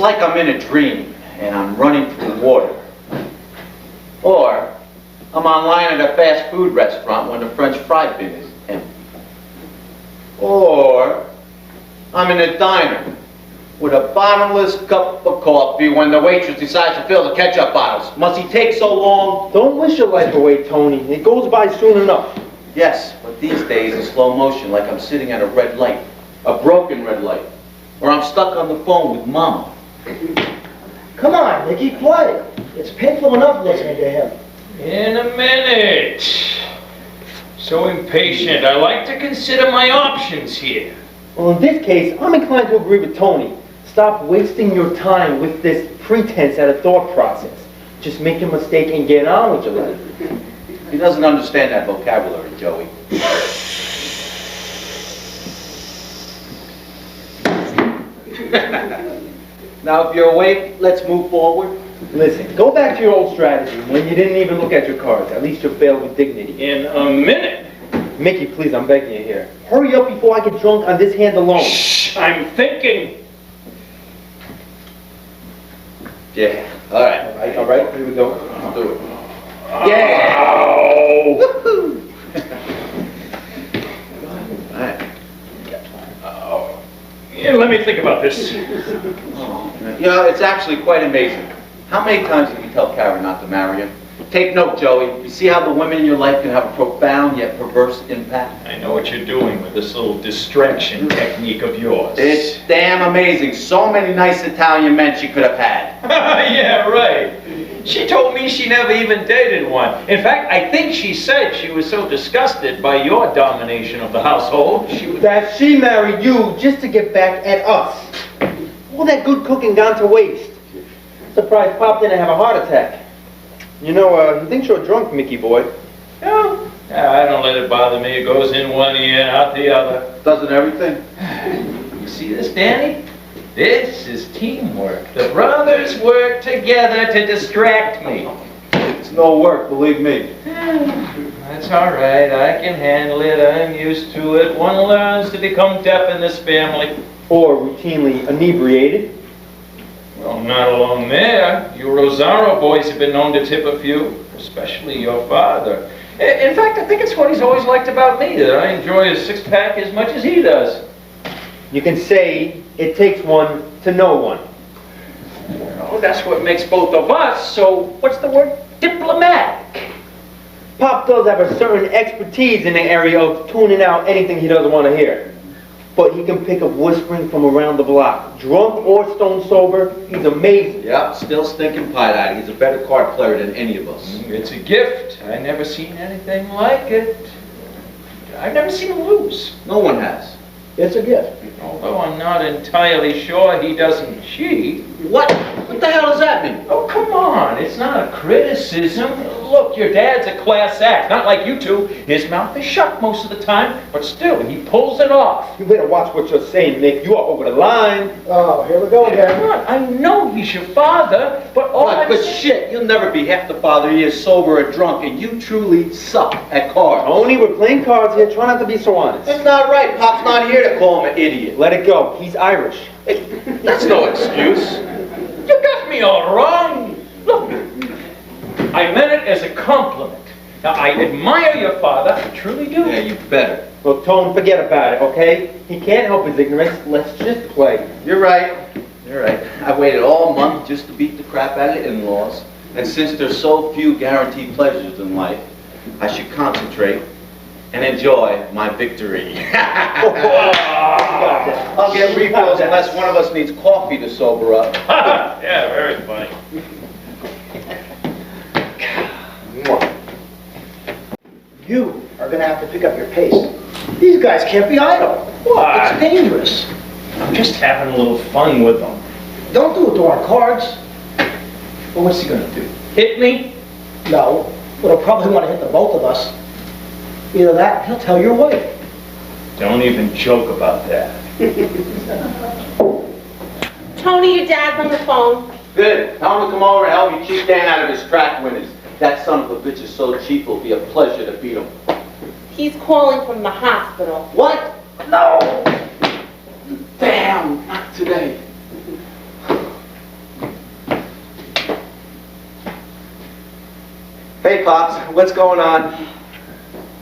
like I'm in a dream and I'm running through water. Or I'm online at a fast food restaurant when the French fry bin is empty. Or I'm in a diner with a bottomless cup of coffee when the waitress decides to fill the ketchup bottles. Must he take so long? Don't wish your life away, Tony. It goes by soon enough. Yes, but these days in slow motion, like I'm sitting at a red light, a broken red light, or I'm stuck on the phone with Mama. Come on, Nicky, play. It's painful enough listening to him. In a minute. So impatient. I like to consider my options here. Well, in this case, I'm inclined to agree with Tony. Stop wasting your time with this pretense at a thought process. Just make a mistake and get on with your life. He doesn't understand that vocabulary, Joey. Now, if you're awake, let's move forward. Listen, go back to your old strategy when you didn't even look at your cards. At least you failed with dignity. In a minute. Mickey, please, I'm begging you here. Hurry up before I get drunk on this hand alone. Shh, I'm thinking. Yeah, all right. All right, here we go. I'll do it. Yeah! Oh. All right. Oh. Yeah, let me think about this. You know, it's actually quite amazing. How many times did you tell Karen not to marry him? Take note, Joey. You see how the women in your life can have a profound yet perverse impact? I know what you're doing with this little distraction technique of yours. It's damn amazing. So many nice Italian men she could have had. Yeah, right. She told me she never even dated one. In fact, I think she said she was so disgusted by your domination of the household, she would... That she married you just to get back at us. All that good cooking gone to waste. Surprised Pop didn't have a heart attack. You know, he thinks you're drunk, Mickey boy. Oh, I don't let it bother me. It goes in one ear and out the other. Doesn't everything? You see this, Danny? This is teamwork. The brothers work together to distract me. It's no work, believe me. That's all right. I can handle it. I'm used to it. One learns to become deaf in this family. Or routinely inebriated. Well, not alone there. You Rosario boys have been known to tip a few, especially your father. In fact, I think it's what he's always liked about me, that I enjoy his six-pack as much as he does. You can say it takes one to know one. Well, that's what makes both of us, so what's the word? Diplomatic. Pop does have a certain expertise in the area of tuning out anything he doesn't want to hear. But he can pick up whispering from around the block. Drunk or stone sober, he's amazing. Yep, still stinking pie-eyed. He's a better card player than any of us. It's a gift. I've never seen anything like it. I've never seen him lose. No one has. It's a gift. Although I'm not entirely sure he doesn't cheat. What? What the hell does that mean? Oh, come on. It's not a criticism. Look, your dad's a class act. Not like you two. His mouth is shut most of the time, but still, he pulls it off. You better watch what you're saying, Nick. You are over the line. Oh, here we go again. Come on. I know he's your father, but all I'm But saying... shit, you'll never be half the father he is sober or drunk, and you truly suck at cards. Tony, we're playing cards here. Try not to be so honest. That's not right. Pop's not here to call him an idiot. Let it go. He's Irish. That's no excuse. You got me all wrong. Look, I meant it as a compliment. Now, I admire your father. I truly do. Yeah, you better. Look, Tone, forget about it, okay? He can't help his ignorance. Let's just play. You're right. You're right. I waited all month just to beat the crap out of in-laws. And since there's so few guaranteed pleasures in life, I should concentrate and enjoy my victory. I'll get refills unless one of us needs coffee to sober up. Yeah, very funny. You are going to have to pick up your pace. These guys can't be idle. Why? It's dangerous. I'm just having a little fun with them. Don't do it to our cards. Well, what's he gonna do? Hit me? No, but he'll probably want to hit the both of us. Either that, he'll tell your wife. Don't even joke about that. Tony, your dad's on the phone. Good. Tell him to come over and help me cheat Dan out of his track winners. That son of a bitch is so cheap, it'll be a pleasure to beat him. He's calling from the hospital. What? No! Damn, not today. Hey, Pops, what's going on?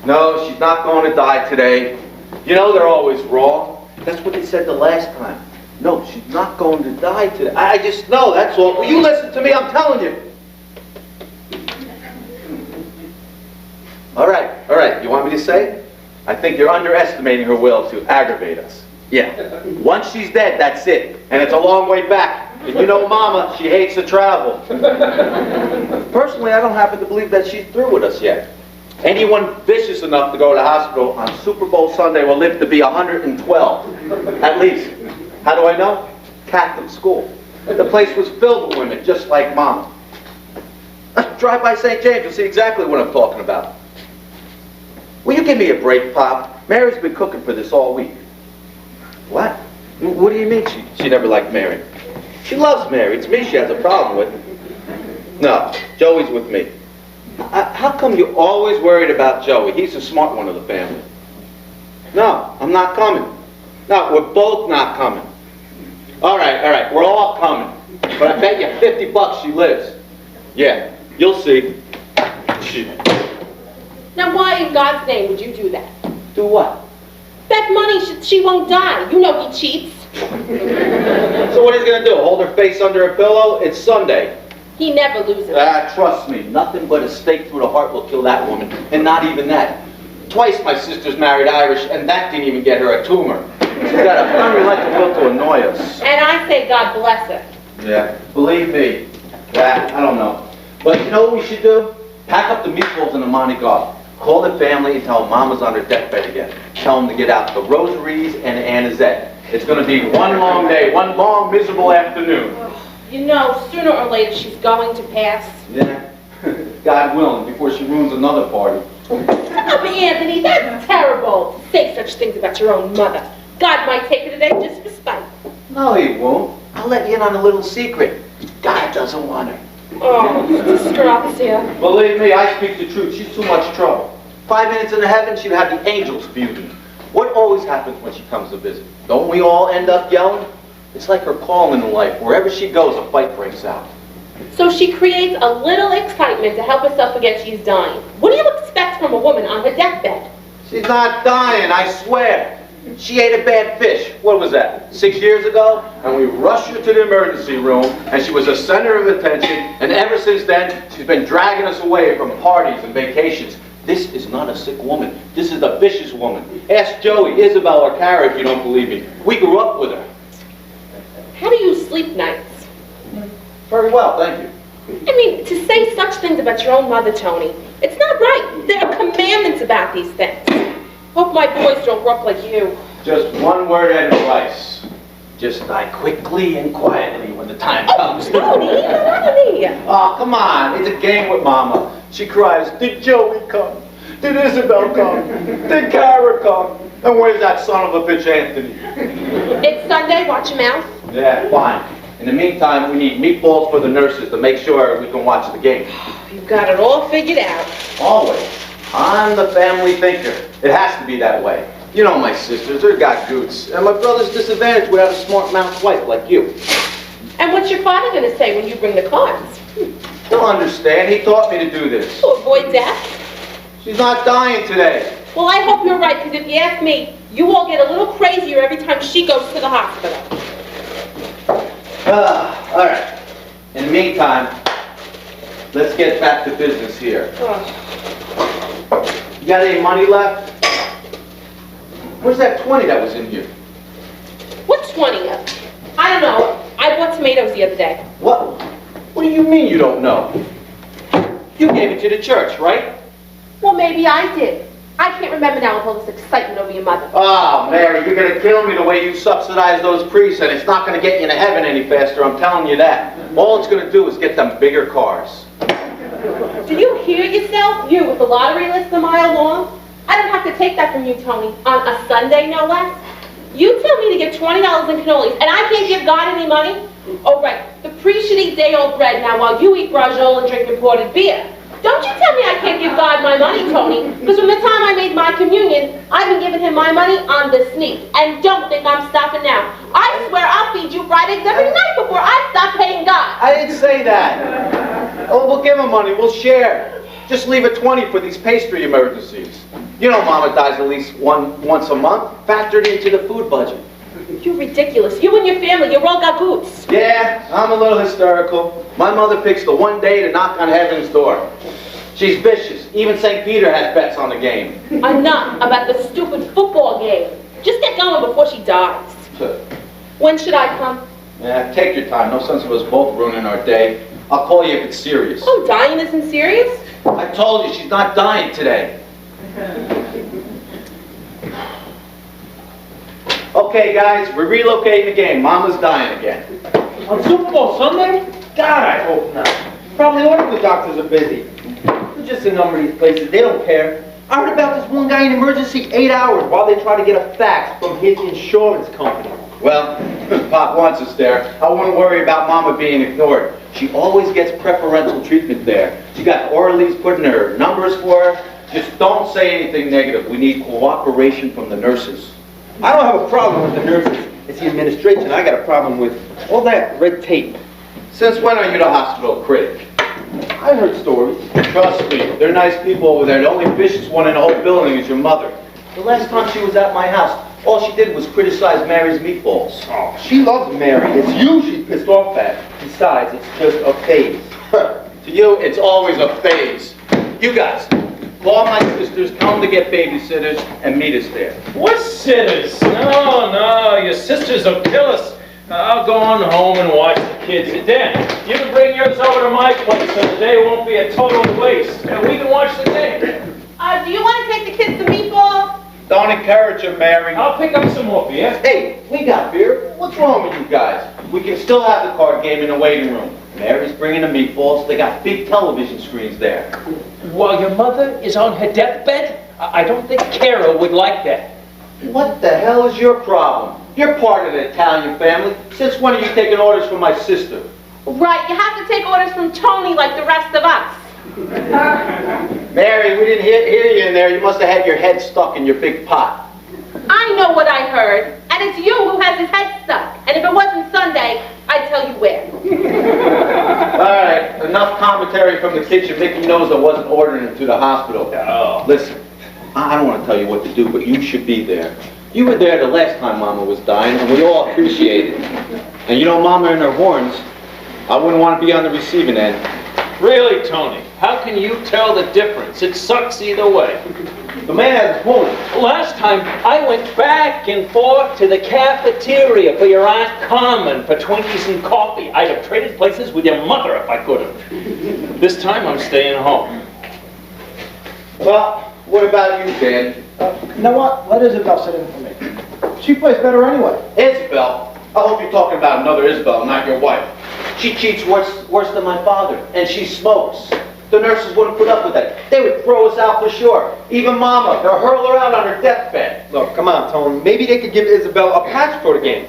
No, she's not going to die today. You know they're always wrong. That's what they said the last time. No, she's not going to die today. I just know, that's all. Will you listen to me? I'm telling you. All right. You want me to say? I think you're underestimating her will to aggravate us. Yeah. Once she's dead, that's it. And it's a long way back. And you know Mama, she hates to travel. Personally, I don't happen to believe that she's through with us yet. Anyone vicious enough to go to the hospital on Super Bowl Sunday will live to be 112, at least. How do I know? Catholic school. The place was filled with women, just like Mom. Drive by St. James, you'll see exactly what I'm talking about. Will you give me a break, Pop? Mary's been cooking for this all week. What? What do you mean she never liked Mary? She loves Mary. It's me she has a problem with. No, Joey's with me. How come you're always worried about Joey? He's the smart one of the family. No, I'm not coming. No, we're both not coming. All right, we're all coming. But I bet you $50 she lives. Yeah, you'll see. Now why in God's name would you do that? Do what? Bet money she won't die. You know he cheats. So what is he gonna do? Hold her face under a pillow? It's Sunday. He never loses. Trust me, nothing but a stake through the heart will kill that woman, and not even that. Twice my sister's married Irish, and that didn't even get her a tumor. She's got a unrelenting will to annoy us. And I say God bless her. Yeah, believe me. Yeah, I don't know. But you know what we should do? Pack up the meatballs and the Monte Carlo. Call the family and tell them Mama's on her deathbed again. Tell them to get out the rosaries and the anisette. It's going to be one long day, one long miserable afternoon. You know, sooner or later she's going to pass. Yeah, God willing, before she ruins another party. Stop, Anthony, that's terrible to say such things about your own mother. God might take her today just for spite. No, he won't. I'll let you in on a little secret. God doesn't want her. Oh, disgrazia. Believe me, I speak the truth. She's too much trouble. 5 minutes into heaven, she'd have the angels feuding. What always happens when she comes to visit? Don't we all end up yelling? It's like her calling in life. Wherever she goes, a fight breaks out. So she creates a little excitement to help herself forget she's dying. What do you expect from a woman on her deathbed? She's not dying, I swear. She ate a bad fish. What was that? 6 years ago? And we rushed her to the emergency room, and she was a center of attention, and ever since then, she's been dragging us away from parties and vacations. This is not a sick woman. This is a vicious woman. Ask Joey, Isabel, or Kara if you don't believe me. We grew up with her. How do you sleep nights? Very well, thank you. I mean, to say such things about your own mother, Tony, it's not right. There are commandments about these things. Hope my boys don't grow up like you. Just one word of advice. Just die quickly and quietly when the time comes. Tony, get out of here. Oh, come on. It's a game with Mama. She cries, did Joey come? Did Isabel come? Did Kara come? And where's that son of a bitch Anthony? It's Sunday, watch your mouth. Yeah, fine. In the meantime, we need meatballs for the nurses to make sure we can watch the game. You've got it all figured out. Always. I'm the family thinker. It has to be that way. You know my sisters, they're got goots. And my brother's disadvantaged without a smart-mouthed wife like you. And what's your father going to say when you bring the cards? He'll understand. He taught me to do this. To avoid death? She's not dying today. Well, I hope you're right, because if you ask me, you all get a little crazier every time she goes to the hospital. All right. In the meantime, let's get back to business here. You got any money left? Where's that 20 that was in here? What's 20 of? I don't know. I bought tomatoes the other day. What? What do you mean you don't know? You gave it to the church, right? Well, maybe I did. I can't remember now with all this excitement over your mother. Oh, Mary, you're going to kill me the way you subsidize those priests, and it's not going to get you into heaven any faster, I'm telling you that. All it's going to do is get them bigger cars. Do you hear yourself? You with the lottery list a mile long? I don't have to take that from you, Tony, on a Sunday, no less. You tell me to give $20 in cannolis, and I can't give God any money? Oh, right. The priest should eat day-old bread now while you eat brajol and drink imported beer. Don't you tell me I can't give God my money, Tony, because from the time I made my communion, I've been giving him my money on the sneak. And don't think I'm stopping now. I swear I'll feed you fried eggs every night before I stop paying God. I didn't say that. Oh, we'll give him money. We'll share. Just leave a 20 for these pastry emergencies. You know Mama dies at least once a month, factored into the food budget. You're ridiculous. You and your family, you're all gagoots. Yeah, I'm a little hysterical. My mother picks the one day to knock on heaven's door. She's vicious. Even St. Peter has bets on the game. Enough about the stupid football game. Just get going before she dies. When should I come? Yeah, take your time. No sense of us both ruining our day. I'll call you if it's serious. Oh, dying isn't serious? I told you she's not dying today. Okay, guys, we're relocating the game. Mama's dying again. On Super Bowl Sunday? God, I hope not. Probably all of the doctors are busy. There's just a number of these places, they don't care. I heard about this one guy in emergency 8 hours while they try to get a fax from his insurance company. Well, Pop wants us there. I wouldn't worry about Mama being ignored. She always gets preferential treatment there. She got orderlies putting her numbers for her. Just don't say anything negative. We need cooperation from the nurses. I don't have a problem with the nurses. It's the administration. I got a problem with all that red tape. Since when are you the hospital critic? I heard stories. Trust me, they're nice people over there. The only vicious one in the whole building is your mother. The last time she was at my house, all she did was criticize Mary's meatballs. Oh, she loves Mary. It's you she's pissed off at. Besides, it's just a phase. To you, it's always a phase. You guys, call my sisters, tell them to get babysitters, and meet us there. What sitters? No, your sisters will kill us. I'll go on home and watch the kids. Then, you can bring yours over to my place so the day won't be a total waste. And we can watch the game. Do you want to take the kids to meatballs? Don't encourage her, Mary. I'll pick up some more beer. Hey, we got beer. What's wrong with you guys? We can still have the card game in the waiting room. Mary's bringing the meatballs. They got big television screens there. While your mother is on her deathbed, I don't think Kara would like that. What the hell is your problem? You're part of the Italian family. Since when are you taking orders from my sister? Right, you have to take orders from Tony like the rest of us. Mary, we didn't hear you in there. You must have had your head stuck in your big pot. I know what I heard, and it's you who has his head stuck. And if it wasn't Sunday, I'd tell you where. All right, enough commentary from the kitchen. Mickey knows I wasn't ordering him to the hospital. Oh. Listen, I don't want to tell you what to do, but you should be there. You were there the last time Mama was dying, and we all appreciate it. And you know Mama and her horns, I wouldn't want to be on the receiving end. Really, Tony? How can you tell the difference? It sucks either way. The man has a point. Last time, I went back and forth to the cafeteria for your Aunt Carmen for Twinkies and coffee. I'd have traded places with your mother if I could have. This time, I'm staying home. Well, what about you, Dan? You know what? Let Isabel sit in for me. She plays better anyway. Isabel? I hope you're talking about another Isabel, not your wife. She cheats worse than my father, and she smokes. The nurses wouldn't put up with that. They would throw us out for sure. Even Mama, they'll hurl her out on her deathbed. Look, come on, Tone. Maybe they could give Isabel a patch for the game.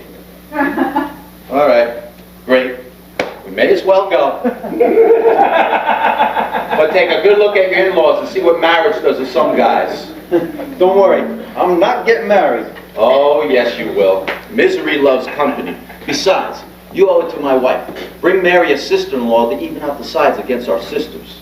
All right, great. We may as well go. But take a good look at your in-laws and see what marriage does to some guys. Don't worry, I'm not getting married. Oh, yes, you will. Misery loves company. Besides, you owe it to my wife. Bring Mary a sister-in-law to even out the sides against our sisters.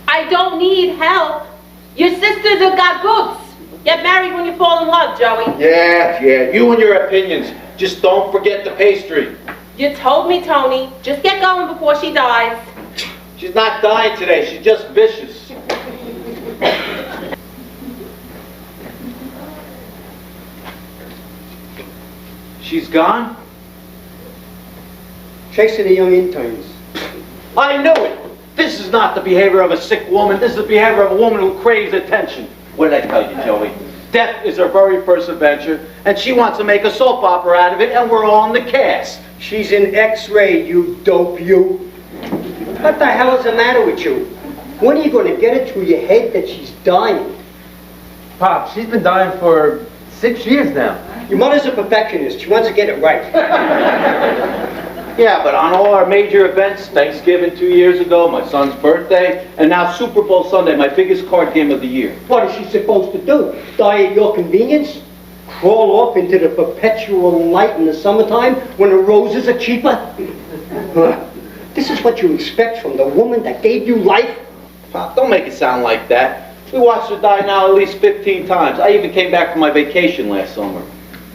I don't need help. Your sisters have got goods. Get married when you fall in love, Joey. Yeah, you and your opinions. Just don't forget the pastry. You told me, Tony. Just get going before she dies. She's not dying today. She's just vicious. She's gone? Chasing the young interns. I knew it. This is not the behavior of a sick woman. This is the behavior of a woman who craves attention. What did I tell you, Joey? Death is her very first adventure, and she wants to make a soap opera out of it, and we're all in the cast. She's in X-ray, you dope, you. What the hell is the matter with you? When are you going to get it through your head that she's dying? Pop, she's been dying for 6 years now. Your mother's a perfectionist. She wants to get it right. Yeah, but on all our major events, Thanksgiving 2 years ago, my son's birthday, and now Super Bowl Sunday, my biggest card game of the year. What is she supposed to do? Die at your convenience? Crawl off into the perpetual night in the summertime when the roses are cheaper? This is what you expect from the woman that gave you life? Pop, don't make it sound like that. We watched her die now at least 15 times. I even came back from my vacation last summer.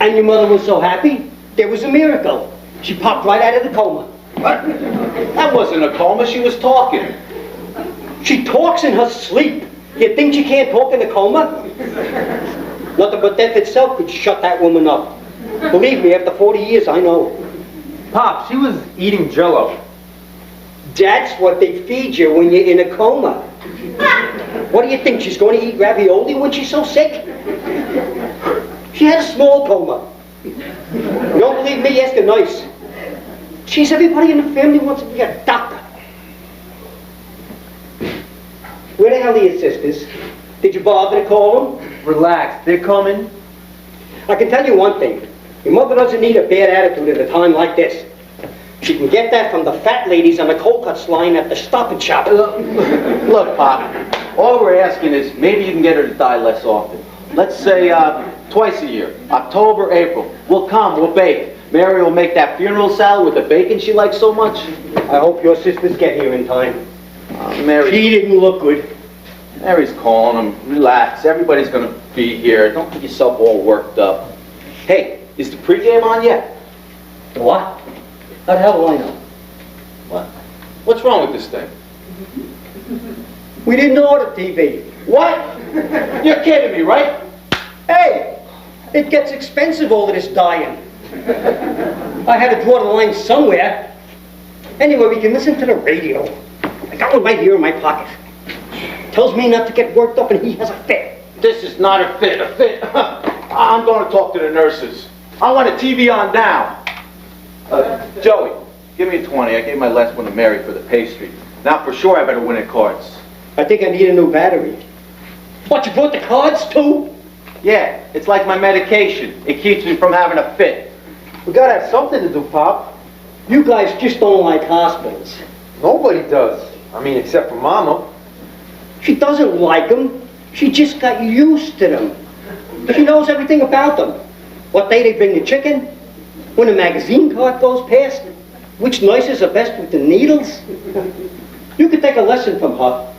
And your mother was so happy? There was a miracle. She popped right out of the coma. What? That wasn't a coma, she was talking. She talks in her sleep. You think she can't talk in a coma? Nothing but death itself could shut that woman up. Believe me, after 40 years, I know. Pop, she was eating Jell-O. That's what they feed you when you're in a coma. What do you think, she's going to eat ravioli when she's so sick? She had a small coma. You don't believe me? Ask her nice. She's everybody in the family wants to be a doctor. Where the hell are your sisters? Did you bother to call them? Relax, they're coming. I can tell you one thing. Your mother doesn't need a bad attitude at a time like this. She can get that from the fat ladies on the cold cuts line at the Stop and Shop. Look, Pop, all we're asking is maybe you can get her to die less often. Let's say twice a year, October, April. We'll come, we'll bake. Mary will make that funeral salad with the bacon she likes so much. I hope your sisters get here in time. Mary, She didn't look good. Mary's calling them. Relax, everybody's gonna be here. Don't get yourself all worked up. Hey, is the pregame on yet? What? How the hell do I know? What? What's wrong with this thing? We didn't order TV. What? You're kidding me, right? Hey, it gets expensive, all of this dying. I had to draw the line somewhere. Anyway, we can listen to the radio. I got one right here in my pocket. Tells me not to get worked up and he has a fit. This is not a fit. I'm going to talk to the nurses. I want a TV on now. Joey, give me a 20. I gave my last one to Mary for the pastry. Now for sure I better win at cards. I think I need a new battery. What, you brought the cards too? Yeah, it's like my medication. It keeps me from having a fit. We gotta have something to do, Pop. You guys just don't like hospitals. Nobody does. I mean, except for Mama. She doesn't like them. She just got used to them. She knows everything about them. What day they bring the chicken, when the magazine cart goes past, which nurses are best with the needles. You could take a lesson from her.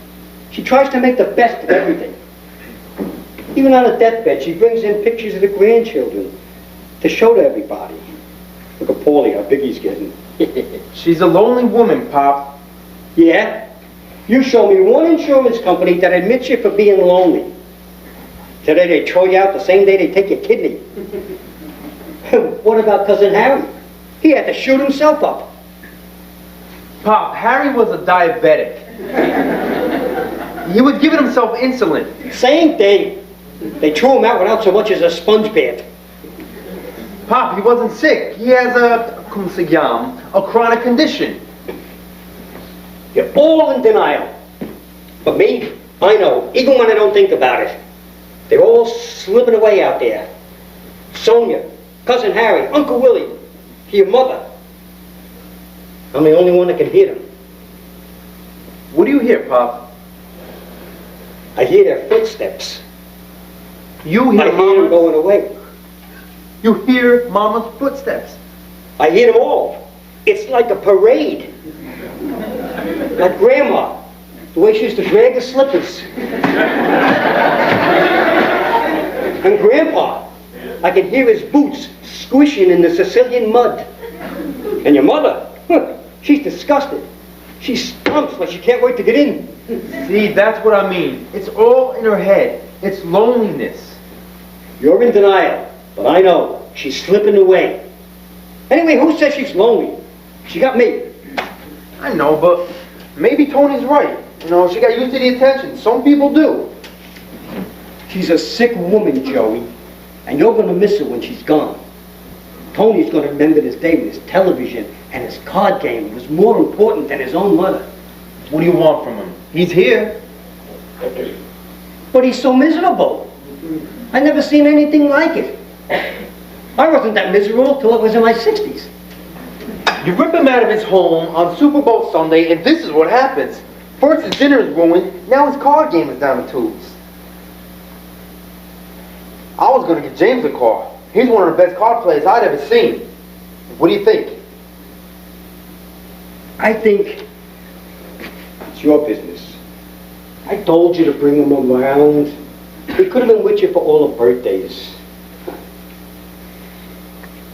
She tries to make the best of everything. Even on a deathbed, she brings in pictures of the grandchildren to show to everybody. Look at Paulie, how big he's getting. She's a lonely woman, Pop. Yeah? You show me one insurance company that admits you for being lonely. Today they throw you out the same day they take your kidney. What about Cousin Harry? He had to shoot himself up. Pop, Harry was a diabetic. He was giving himself insulin. Same thing. They threw him out without so much as a sponge bath. Pop, he wasn't sick. He has a chronic condition. You're all in denial. But me, I know, even when I don't think about it. They're all slipping away out there. Sonia, Cousin Harry, Uncle Willie, your mother. I'm the only one that can hear them. What do you hear, Pop? I hear their footsteps. You hear I hear them Mama's... going away. You hear Mama's footsteps. I hear them all. It's like a parade. Like Grandma, the way she used to drag the slippers. And Grandpa, I can hear his boots squishing in the Sicilian mud. And your mother, she's disgusted. She stumps like she can't wait to get in. See, that's what I mean. It's all in her head. It's loneliness. You're in denial, but I know she's slipping away. Anyway, who says she's lonely? She got me. I know, but maybe Tony's right. You know, she got used to the attention. Some people do. She's a sick woman, Joey, and you're going to miss her when she's gone. Tony's going to remember this day when his television and his card game was more important than his own mother. What do you want from him? He's here. But he's so miserable. I never seen anything like it. I wasn't that miserable till I was in my 60s. You rip him out of his home on Super Bowl Sunday, and this is what happens. First his dinner is ruined, now his card game is down the tubes. I was going to get James a car. He's one of the best card players I'd ever seen. What do you think? I think it's your business. I told you to bring him around. He could have been with you for all the birthdays.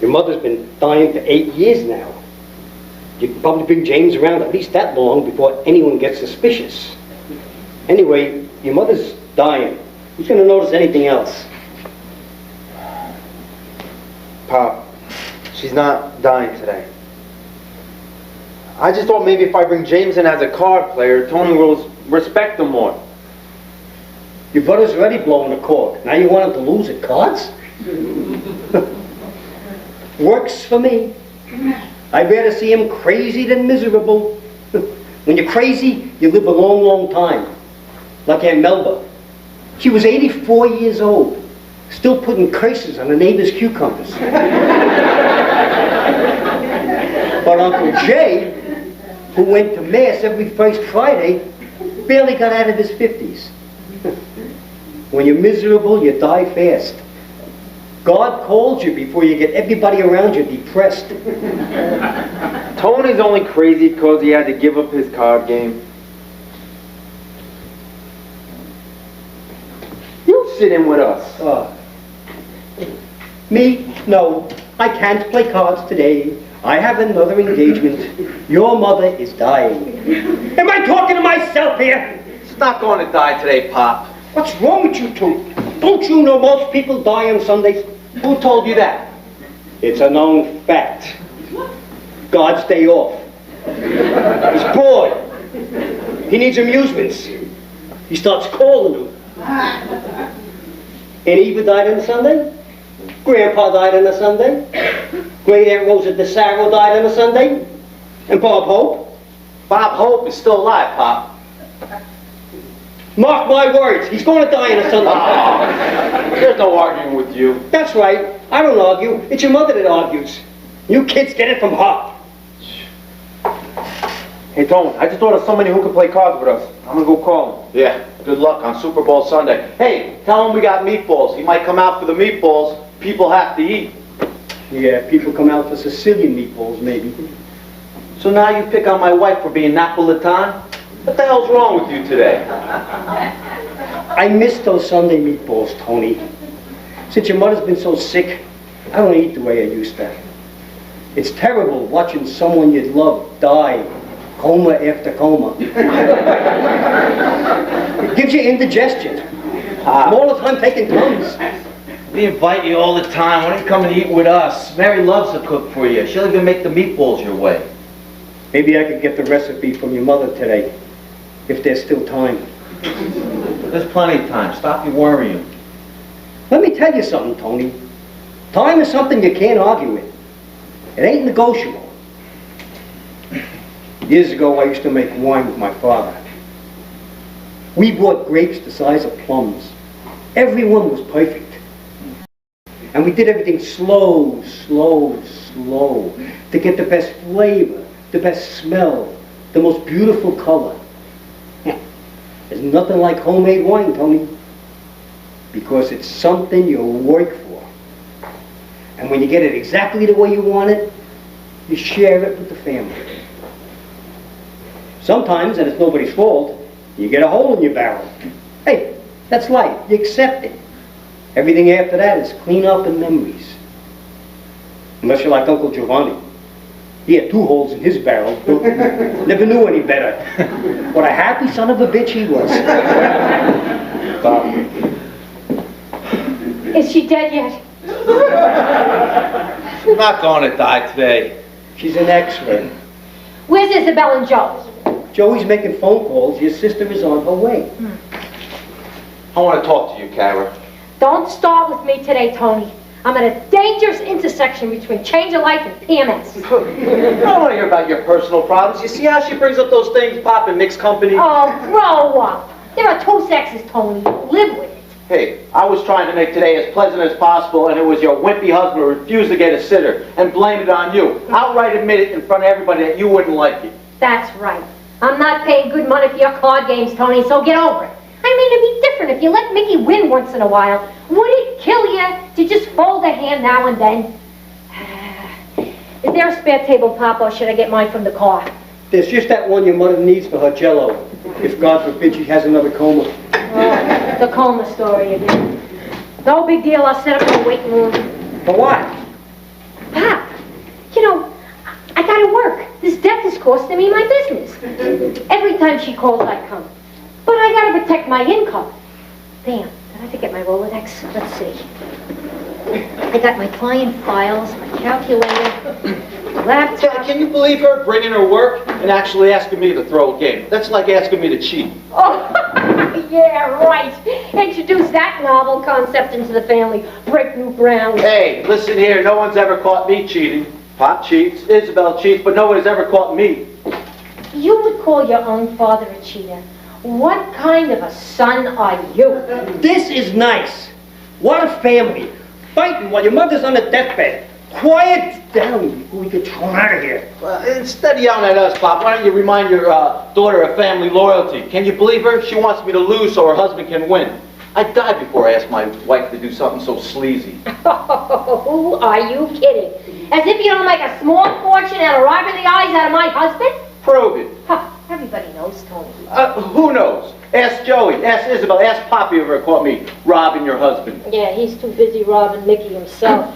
Your mother's been dying for 8 years now. You can probably bring James around at least that long before anyone gets suspicious. Anyway, your mother's dying. Who's going to notice anything else? Pop, she's not dying today. I just thought maybe if I bring James in as a card player, Tony will respect him more. Your brother's already blowing the cork. Now you want him to lose at cards? Works for me. I'd rather see him crazy than miserable. When you're crazy, you live a long, long time. Like Aunt Melba. She was 84 years old, still putting curses on the neighbor's cucumbers. But Uncle Jay, who went to Mass every first Friday, barely got out of his 50s. When you're miserable, you die fast. God calls you before you get everybody around you depressed. Tony's only crazy because he had to give up his card game. You sit in with us. Me? No, I can't play cards today. I have another engagement. Your mother is dying. Am I talking to myself here? She's not going to die today, Pop. What's wrong with you two? Don't you know most people die on Sundays? Who told you that? It's a known fact. God's day off. He's bored. He needs amusements. He starts calling them. And Eva died on a Sunday. Grandpa died on a Sunday. Great Aunt Rosa DeSarro died on a Sunday. And Bob Hope. Bob Hope is still alive, Pop. Mark my words, he's going to die on a Sunday. Oh, there's no arguing with you. That's right. I don't argue. It's your mother that argues. You kids get it from her. Hey, Tony, I just thought of somebody who could play cards with us. I'm gonna go call him. Yeah, good luck on Super Bowl Sunday. Hey, tell him we got meatballs. He might come out for the meatballs. People have to eat. Yeah, people come out for Sicilian meatballs, maybe. So now you pick on my wife for being Napolitan? What the hell's wrong with you today? I miss those Sunday meatballs, Tony. Since your mother's been so sick, I don't eat the way I used to. It's terrible watching someone you love die, coma after coma. It gives you indigestion. I'm all the time taking Tums. We invite you all the time. Why don't you come and eat with us? Mary loves to cook for you. She'll even make the meatballs your way. Maybe I could get the recipe from your mother today, if there's still time. There's plenty of time. Stop your worrying. Let me tell you something, Tony. Time is something you can't argue with. It ain't negotiable. Years ago, I used to make wine with my father. We bought grapes the size of plums. Everyone was perfect. And we did everything slow, slow, slow, to get the best flavor, the best smell, the most beautiful color. There's nothing like homemade wine, Tony, because it's something you work for. And when you get it exactly the way you want it, you share it with the family. Sometimes, and it's nobody's fault, you get a hole in your barrel. Hey, that's life. You accept it. Everything after that is clean up and memories. Unless you're like Uncle Giovanni. He had 2 holes in his barrel. Never knew any better. What a happy son of a bitch he was. Is she dead yet? She's not going to die today. She's an X-ray. Where's Isabel and Joe? Joey's making phone calls. Your sister is on her way. I want to talk to you, Kara. Don't start with me today, Tony. I'm at a dangerous intersection between change of life and PMS. I don't want to hear about your personal problems. You see how she brings up those things, Pop, in mixed company? Oh, grow up. There are 2 sexes, Tony. Live with it. Hey, I was trying to make today as pleasant as possible, and it was your wimpy husband who refused to get a sitter and blamed it on you. Outright admit it in front of everybody that you wouldn't like it. That's right. I'm not paying good money for your card games, Tony, so get over it. I mean, it'd be different if you let Mickey win once in a while. Would it kill you to just fold a hand now and then? Is there a spare table, Pop, or should I get mine from the car? There's just that one your mother needs for her Jell-O. If God forbid she has another coma. Oh, the coma story again. No big deal, I'll set up in the waiting room. For what? Pop, you know, I gotta work. This death is costing me my business. Every time she calls, I come. But I gotta protect my income. Damn, did I forget my Rolodex? Let's see. I got my client files, my calculator, laptop. Can you believe her bringing her work and actually asking me to throw a game? That's like asking me to cheat. Oh, yeah, right. Introduce that novel concept into the family. Break new ground. Hey, listen here, no one's ever caught me cheating. Pop cheats, Isabel cheats, but no one has ever caught me. You would call your own father a cheater. What kind of a son are you? This is nice. What a family. Fighting while your mother's on a deathbed. Quiet down before we get thrown out of here. Instead of yelling at us, Pop, why don't you remind your daughter of family loyalty? Can you believe her? She wants me to lose so her husband can win. I'd die before I asked my wife to do something so sleazy. Oh, are you kidding? As if you don't make a small fortune out of robbing the eyes out of my husband? Prove it. Huh, everybody knows, Tony. Who knows? Ask Joey, ask Isabel, ask Poppy if ever caught me robbing your husband. Yeah, he's too busy robbing Mickey himself.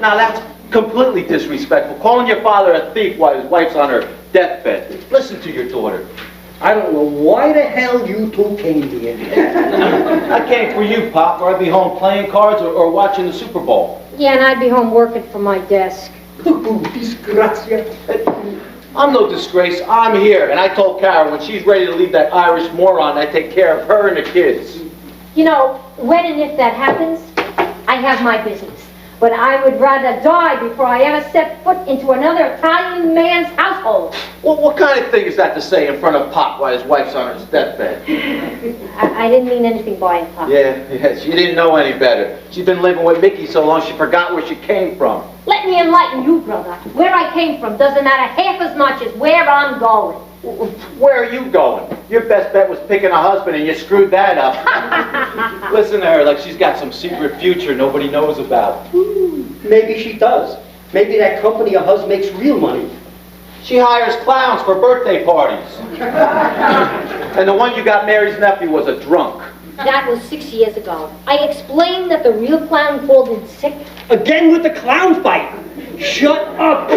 Now that's completely disrespectful. Calling your father a thief while his wife's on her deathbed. Listen to your daughter. I don't know why the hell you two came here. I came for you, Pop, or I'd be home playing cards or watching the Super Bowl. Yeah, and I'd be home working from my desk. Disgrazia. I'm no disgrace. I'm here. And I told Kara when she's ready to leave that Irish moron, I take care of her and the kids. You know, when and if that happens, I have my business. But I would rather die before I ever set foot into another Italian man's household. Well, what kind of thing is that to say in front of Pop while his wife's on his deathbed? I didn't mean anything by it, Pop. Yeah, she didn't know any better. She's been living with Mickey so long she forgot where she came from. Let me enlighten you, brother. Where I came from doesn't matter half as much as where I'm going. Where are you going? Your best bet was picking a husband and you screwed that up. Listen to her like she's got some secret future nobody knows about. Maybe she does. Maybe that company of hers makes real money. She hires clowns for birthday parties. And the one you got Mary's nephew was a drunk. That was 6 years ago. I explained that the real clown called in sick. Again with the clown fight. Shut up.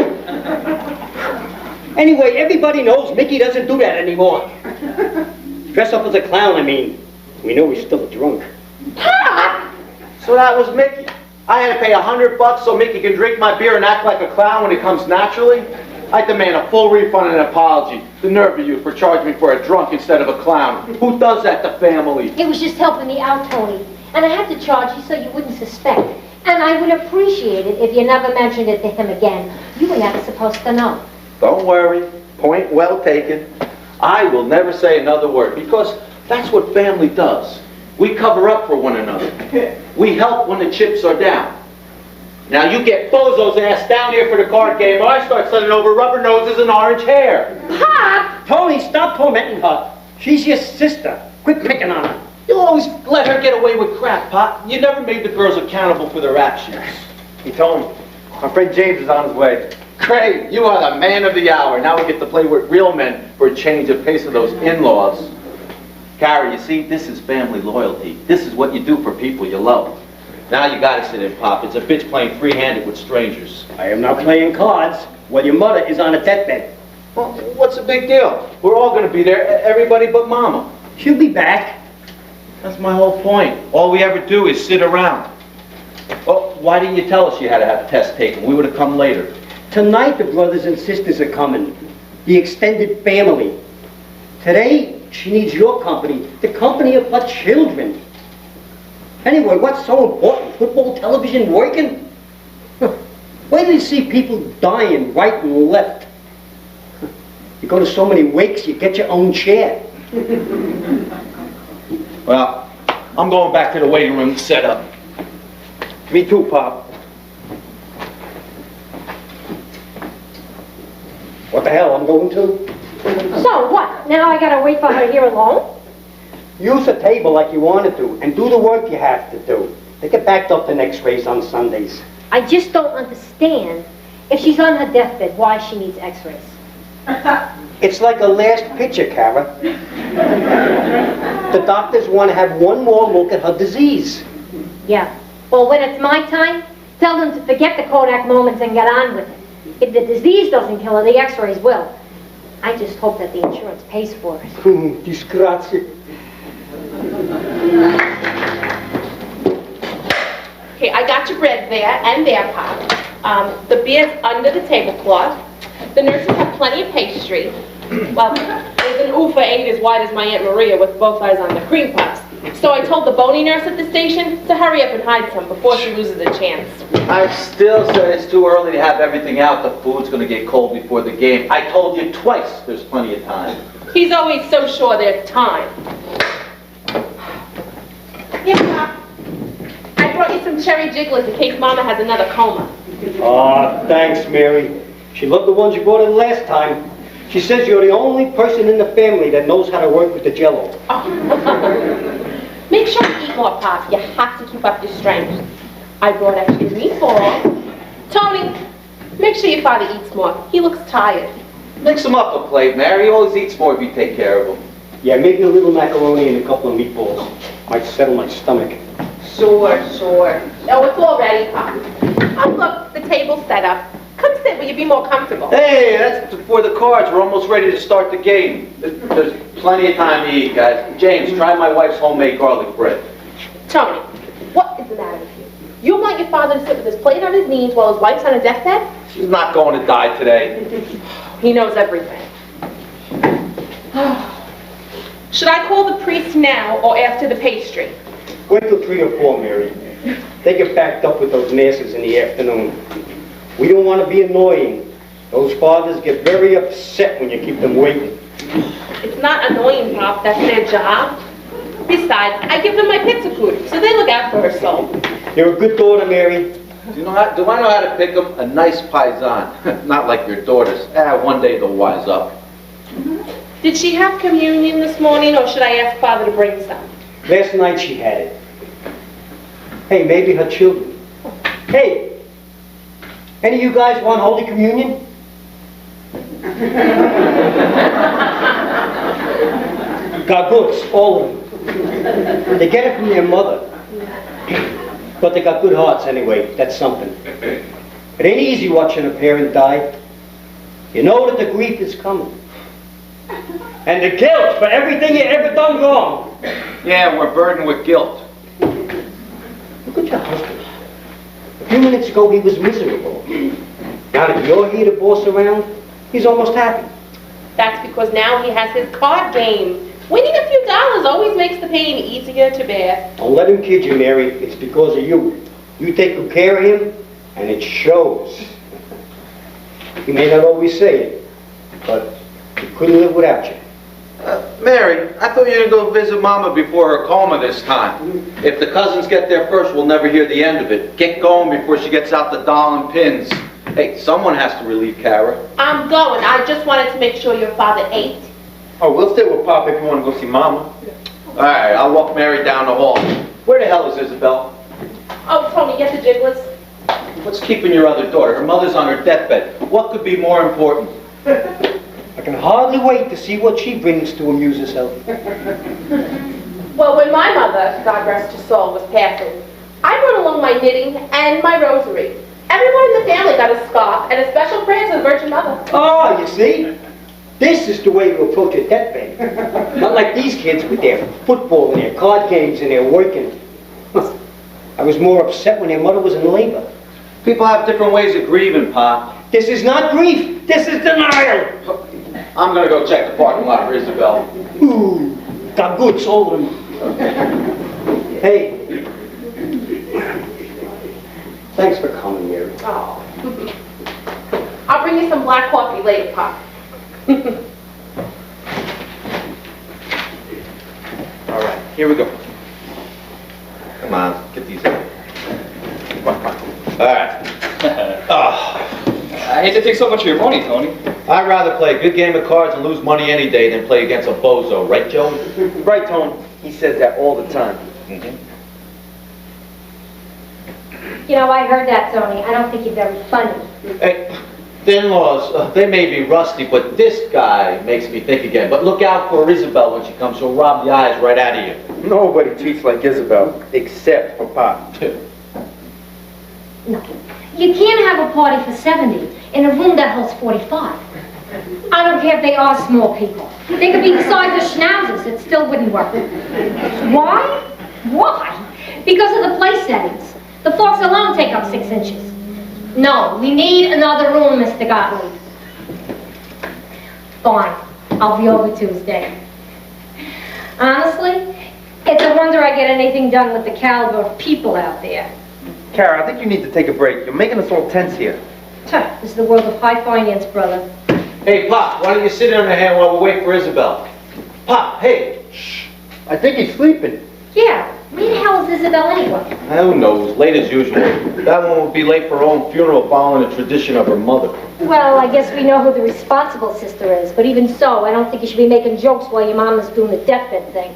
Anyway, everybody knows Mickey doesn't do that anymore. Dress up as a clown, I mean. We know he's still a drunk. So that was Mickey. I had to pay $100 so Mickey can drink my beer and act like a clown when it comes naturally? I demand a full refund and an apology. The nerve of you for charging me for a drunk instead of a clown. Who does that to family? It was just helping me out, Tony. And I had to charge you so you wouldn't suspect. And I would appreciate it if you never mentioned it to him again. You were never supposed to know. Don't worry. Point well taken. I will never say another word because that's what family does. We cover up for one another. We help when the chips are down. Now you get Bozo's ass down here for the card game or I start sending over rubber noses and orange hair. Pop! Tony, stop tormenting her. She's your sister. Quit picking on her. You always let her get away with crap, Pop. You never made the girls accountable for their actions. He told me. My friend James is on his way. Great, you are the man of the hour. Now we get to play with real men for a change of pace of those in-laws. Carrie, you see, this is family loyalty. This is what you do for people you love. Now you gotta sit in, Pop. It's a bitch playing free-handed with strangers. I am not playing cards while your mother is on a deathbed. Well, what's the big deal? We're all gonna be there, everybody but Mama. She'll be back. That's my whole point. All we ever do is sit around. Oh, why didn't you tell us you had to have a test taken? We would have come later. Tonight the brothers and sisters are coming. The extended family. Today, she needs your company, the company of her children. Anyway, what's so important? Football, television, working? Wait till you see people dying right and left. You go to so many wakes, you get your own chair. Well, I'm going back to the waiting room set up. Me too, Pop. What the hell, I'm going to? So what? Now I gotta wait for her here alone? Use the table like you wanted to, and do the work you have to do. They get backed up to x-rays on Sundays. I just don't understand, if she's on her deathbed, why she needs x-rays. It's like a last picture, Kara. The doctors want to have one more look at her disease. Yeah. Well, when it's my time, tell them to forget the Kodak moments and get on with it. If the disease doesn't kill her, the x-rays will. I just hope that the insurance pays for it. Disgrazie. Okay, I got your bread there and there, Pop. The beer's under the tablecloth. The nurses have plenty of pastry. Well, there's an oofa ain't as wide as my Aunt Maria with both eyes on the cream puffs. So I told the bony nurse at the station to hurry up and hide some before she loses a chance. I still say it's too early to have everything out. The food's gonna get cold before the game. I told you twice there's plenty of time. He's always so sure there's time. Here, Pop. I brought you some cherry jigglers in case Mama has another coma. Ah, thanks, Mary. She loved the ones you brought in last time. She says you're the only person in the family that knows how to work with the Jell-O. Oh. Make sure you eat more, Pop. You have to keep up your strength. I brought extra meatballs. Tony, make sure your father eats more. He looks tired. Mix him up a plate, Mary. He always eats more if you take care of him. Yeah, maybe a little macaroni and a couple of meatballs. Might settle my stomach. Sure. Oh, it's all ready, Pop. Oh, look, the table's set up. Come sit where you'd be more comfortable. Hey, that's for the cards. We're almost ready to start the game. There's plenty of time to eat, guys. James, try my wife's homemade garlic bread. Tony, what is the matter with you? You want your father to sit with his plate on his knees while his wife's on a deathbed? She's not going to die today. He knows everything. Should I call the priest now or after the pastry? Wait till 3 or 4, Mary. They get backed up with those nurses in the afternoon. We don't want to be annoying. Those fathers get very upset when you keep them waiting. It's not annoying, Pop. That's their job. Besides, I give them my pizza food, so they look out for her soul. You're a good daughter, Mary. Do I know how to pick them? A nice paisan. Not like your daughters. One day they'll wise up. Did she have communion this morning, or should I ask Father to bring some? Last night she had it. Hey, maybe her children. Hey, any of you guys want Holy Communion? Gaguts, all of them. They get it from their mother. But they got good hearts anyway, that's something. It ain't easy watching a parent die. You know that the grief is coming. And the guilt for everything you ever done wrong. Yeah, we're burdened with guilt. Look at your husband. A few minutes ago he was miserable. Now that you're here to boss around, he's almost happy. That's because now he has his card game. Winning a few dollars always makes the pain easier to bear. Don't let him kid you, Mary. It's because of you. You take good care of him, and it shows. He may not always say it, but he couldn't live without you. Mary, I thought you were going to go visit Mama before her coma this time. If the cousins get there first, we'll never hear the end of it. Get going before she gets out the doll and pins. Hey, someone has to relieve Kara. I'm going. I just wanted to make sure your father ate. Oh, we'll stay with Pop if you want to go see Mama. All right, I'll walk Mary down the hall. Where the hell is Isabel? Oh, Tony, get the jigglers. What's keeping your other daughter? Her mother's on her deathbed. What could be more important? I can hardly wait to see what she brings to amuse herself. Well, when my mother, God rest her soul, was passing, I brought along my knitting and my rosary. Everyone in the family got a scarf and a special prayer to the Virgin Mother. Oh, you see? This is the way to approach a deathbed. Not like these kids with their football and their card games and their working. I was more upset when their mother was in labor. People have different ways of grieving, Pop. This is not grief. This is denial. I'm going to go check the parking lot for Isabel. Ooh, got good soul in them. Hey. Thanks for coming, Mary. Oh. I'll bring you some black coffee later, Pop. All right, here we go. Come on, get these in. Come on. All right. I hate to take so much of your money, Tony. I'd rather play a good game of cards and lose money any day than play against a bozo, right, Joe? Right, Tony. He says that all the time. You know, I heard that, Tony. I don't think you're very funny. Hey, The in-laws, they may be rusty, but this guy makes me think again. But look out for Isabel when she comes. She'll rob the eyes right out of you. Nobody treats like Isabel, except for Pop. No. You can't have a party for 70 in a room that holds 45. I don't care if they are small people. They could be the size of schnauzers, it still wouldn't work. Why? Why? Because of the place settings. The forks alone take up 6 inches. No, we need another room, Mr. Gottlieb. Fine, I'll be over Tuesday. Honestly, it's a wonder I get anything done with the caliber of people out there. Kara, I think you need to take a break. You're making us all tense here. This is the world of high finance, brother. Hey, Pop, why don't you sit on the hand while we wait for Isabel? Pop, hey. Shh. I think he's sleeping. Yeah, where the hell is Isabel anyway? Who knows? Late as usual. That one will be late for her own funeral following the tradition of her mother. Well, I guess we know who the responsible sister is, but even so, I don't think you should be making jokes while your mom is doing the deathbed thing.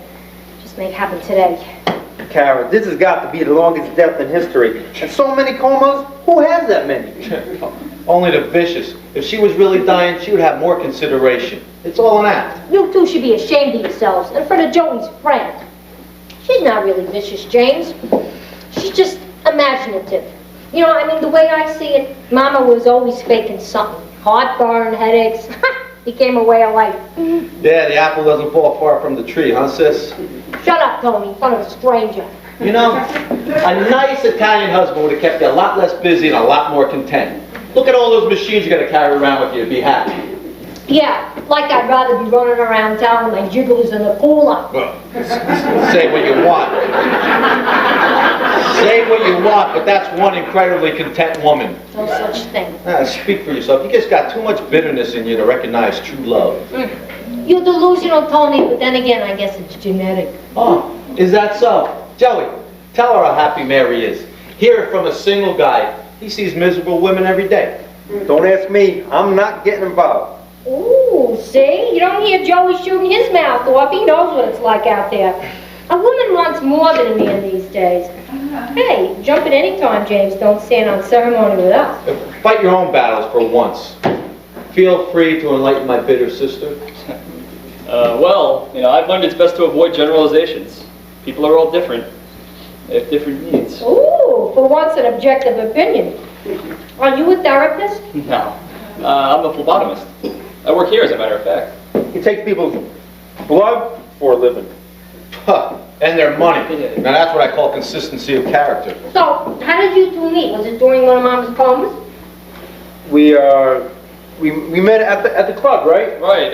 Just may happen today. Kara, this has got to be the longest death in history. And so many comas? Who has that many? Only the vicious. If she was really dying, she would have more consideration. It's all an act. You two should be ashamed of yourselves, in front of Joey's friend. She's not really vicious, James. She's just imaginative. You know, I mean, the way I see it, Mama was always faking something. Heartburn, headaches. Became a way of life. Yeah, the apple doesn't fall far from the tree, huh, sis? Shut up, Tony, in front of a stranger. You know, a nice Italian husband would have kept you a lot less busy and a lot more content. Look at all those machines you got to carry around with you to be happy. Yeah, like I'd rather be running around town with my jiggles in the cooler. Well, say what you want. Say what you want, but that's one incredibly content woman. No such thing. Speak for yourself. You just got too much bitterness in you to recognize true love. You're delusional, Tony, but then again, I guess it's genetic. Oh, is that so? Joey, tell her how happy Mary is. Hear it from a single guy. He sees miserable women every day. Don't ask me. I'm not getting involved. Ooh, see? You don't hear Joey shooting his mouth off. He knows what it's like out there. A woman wants more than a man these days. Hey, jump at any time, James. Don't stand on ceremony with us. Fight your own battles for once. Feel free to enlighten my bitter sister. Well, I've learned it's best to avoid generalizations. People are all different. They have different needs. Ooh, for once an objective opinion. Are you a therapist? No. I'm a phlebotomist. I work here, as a matter of fact. He takes people's blood for a living. Huh, and their money. Now that's what I call consistency of character. So, how did you two meet? Was it during one of Mama's comas? We met at the club, right? Right,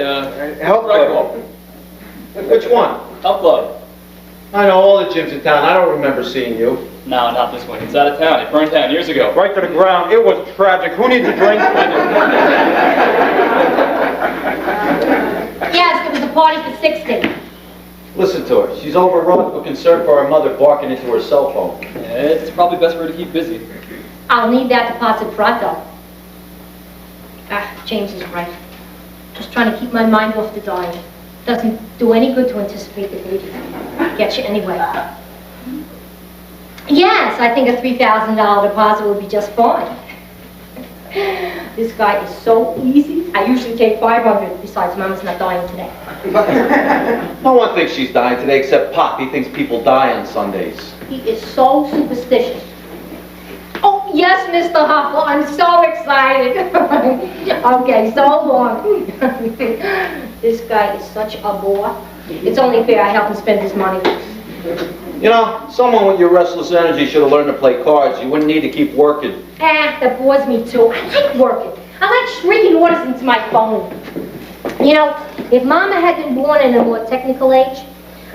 Health club. Which one? Health club. I know all the gyms in town. I don't remember seeing you. No, not this one. It's out of town. It burned down years ago. Right to the ground. It was tragic. Who needs a drink? Yes, it was a party for 60. Listen to her. She's overwrought but concerned for her mother barking into her cell phone. Yeah, it's probably best for her to keep busy. I'll need that deposit pronto. James is right. Just trying to keep my mind off the dying. Doesn't do any good to anticipate the beauty. Gets you anyway. Yes, I think a $3,000 deposit would be just fine. This guy is so easy. I usually take 500. Besides, Mama's not dying today. No one thinks she's dying today except Pop. He thinks people die on Sundays. He is so superstitious. Oh, yes, Mr. Huffle, I'm so excited. Okay, so long. This guy is such a bore. It's only fair I help him spend his money. You know, someone with your restless energy should have learned to play cards. You wouldn't need to keep working. That bores me too. I like working. I like shrieking orders into my phone. You know, if Mama had been born in a more technical age,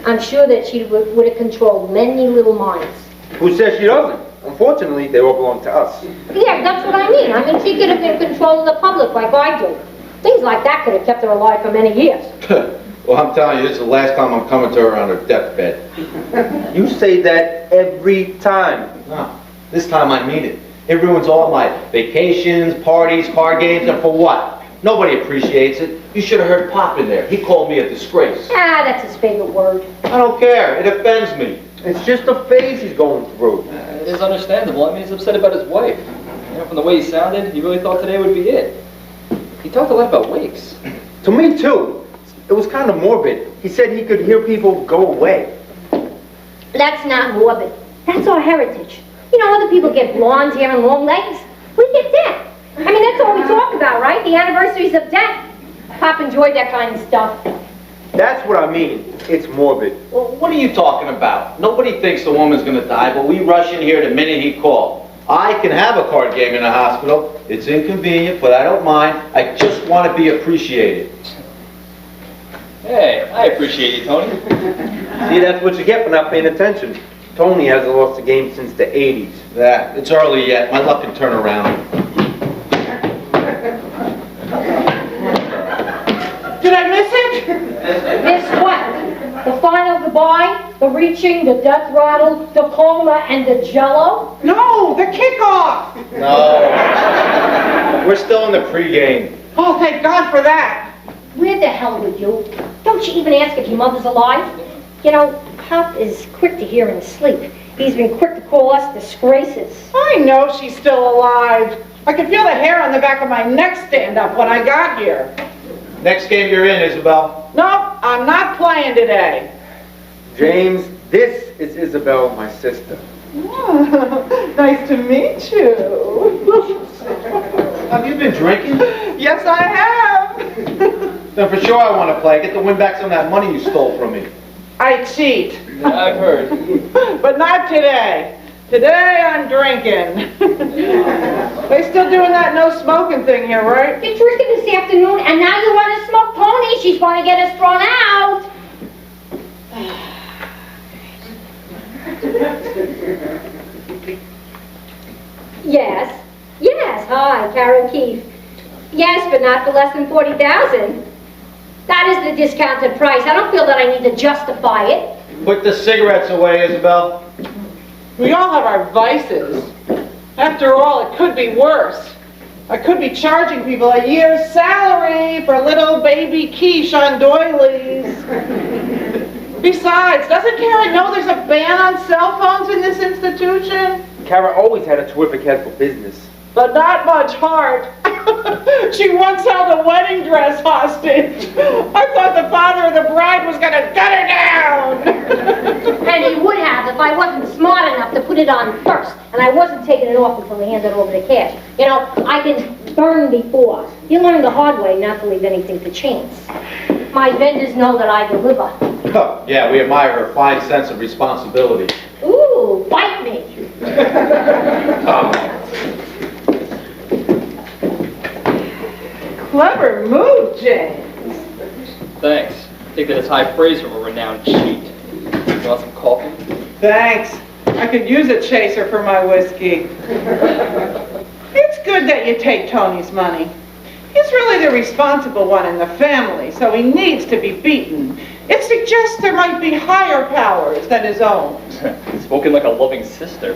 I'm sure that she would have controlled many little minds. Who says she doesn't? Unfortunately, they all belong to us. Yeah, that's what I mean. I mean, she could have been controlling the public like I do. Things like that could have kept her alive for many years. Well, I'm telling you, this is the last time I'm coming to her on her deathbed. You say that every time. No, this time I mean it. It ruins all my vacations, parties, card games, and for what? Nobody appreciates it. You should have heard Pop in there. He called me a disgrace. That's his favorite word. I don't care. It offends me. It's just a phase he's going through. It is understandable. I mean, he's upset about his wife. From the way he sounded, he really thought today would be it. He talked a lot about wakes. To me, too. It was kind of morbid. He said he could hear people go away. That's not morbid. That's our heritage. You know, other people get blonde hair and long legs. We get death. I mean, that's all we talk about, right? The anniversaries of death. Pop enjoyed that kind of stuff. That's what I mean. It's morbid. Well, what are you talking about? Nobody thinks the woman's gonna die, but we rush in here the minute he called. I can have a card game in the hospital. It's inconvenient, but I don't mind. I just want to be appreciated. Hey, I appreciate you, Tony. See, that's what you get for not paying attention. Tony hasn't lost a game since the 80s. Yeah, it's early yet. My luck can turn around. Did I miss it? Miss what? The final goodbye, the reaching, the death rattle, the coma, and the jello? No, the kickoff. No. We're still in the pregame. Oh, thank God for that. Where the hell were you? Don't you even ask if your mother's alive? You know, Pop is quick to hear in his sleep. He's been quick to call us disgraces. I know she's still alive. I could feel the hair on the back of my neck stand up when I got here. Next game you're in, Isabel. Nope, I'm not playing today. James, this is Isabel, my sister. Nice to meet you. Have you been drinking? Yes, I have. Then for sure I want to play. Get the win back some of that money you stole from me. I cheat, Yeah, I've heard. but not today. Today I'm drinking. They still doing that no smoking thing here, right? You're drinking this afternoon, and now you want to smoke Tony. She's going to get us thrown out. Yes. Yes. Hi, Karen Keefe. Yes, but not for less than 40,000. That is the discounted price. I don't feel that I need to justify it. Put the cigarettes away, Isabel. We all have our vices. After all, it could be worse. I could be charging people a year's salary for little baby quiche on doilies. Besides, doesn't Karen know there's a ban on cell phones in this institution? Kara always had a terrific head for business. But not much heart. She once held a wedding dress hostage. I thought the father of the bride was going to gut her down. And he would have if I wasn't smart enough to put it on first. And I wasn't taking it off until he handed over the cash. You know, I can burn before. You learn the hard way not to leave anything to chance. My vendors know that I deliver. Yeah, we admire her fine sense of responsibility. Ooh, bite me. Clever move, James. Thanks. Take that as high praise from a renowned cheat. You want some coffee? Thanks. I could use a chaser for my whiskey. It's good that you take Tony's money. He's really the responsible one in the family, so he needs to be beaten. It suggests there might be higher powers than his own. Spoken like a loving sister.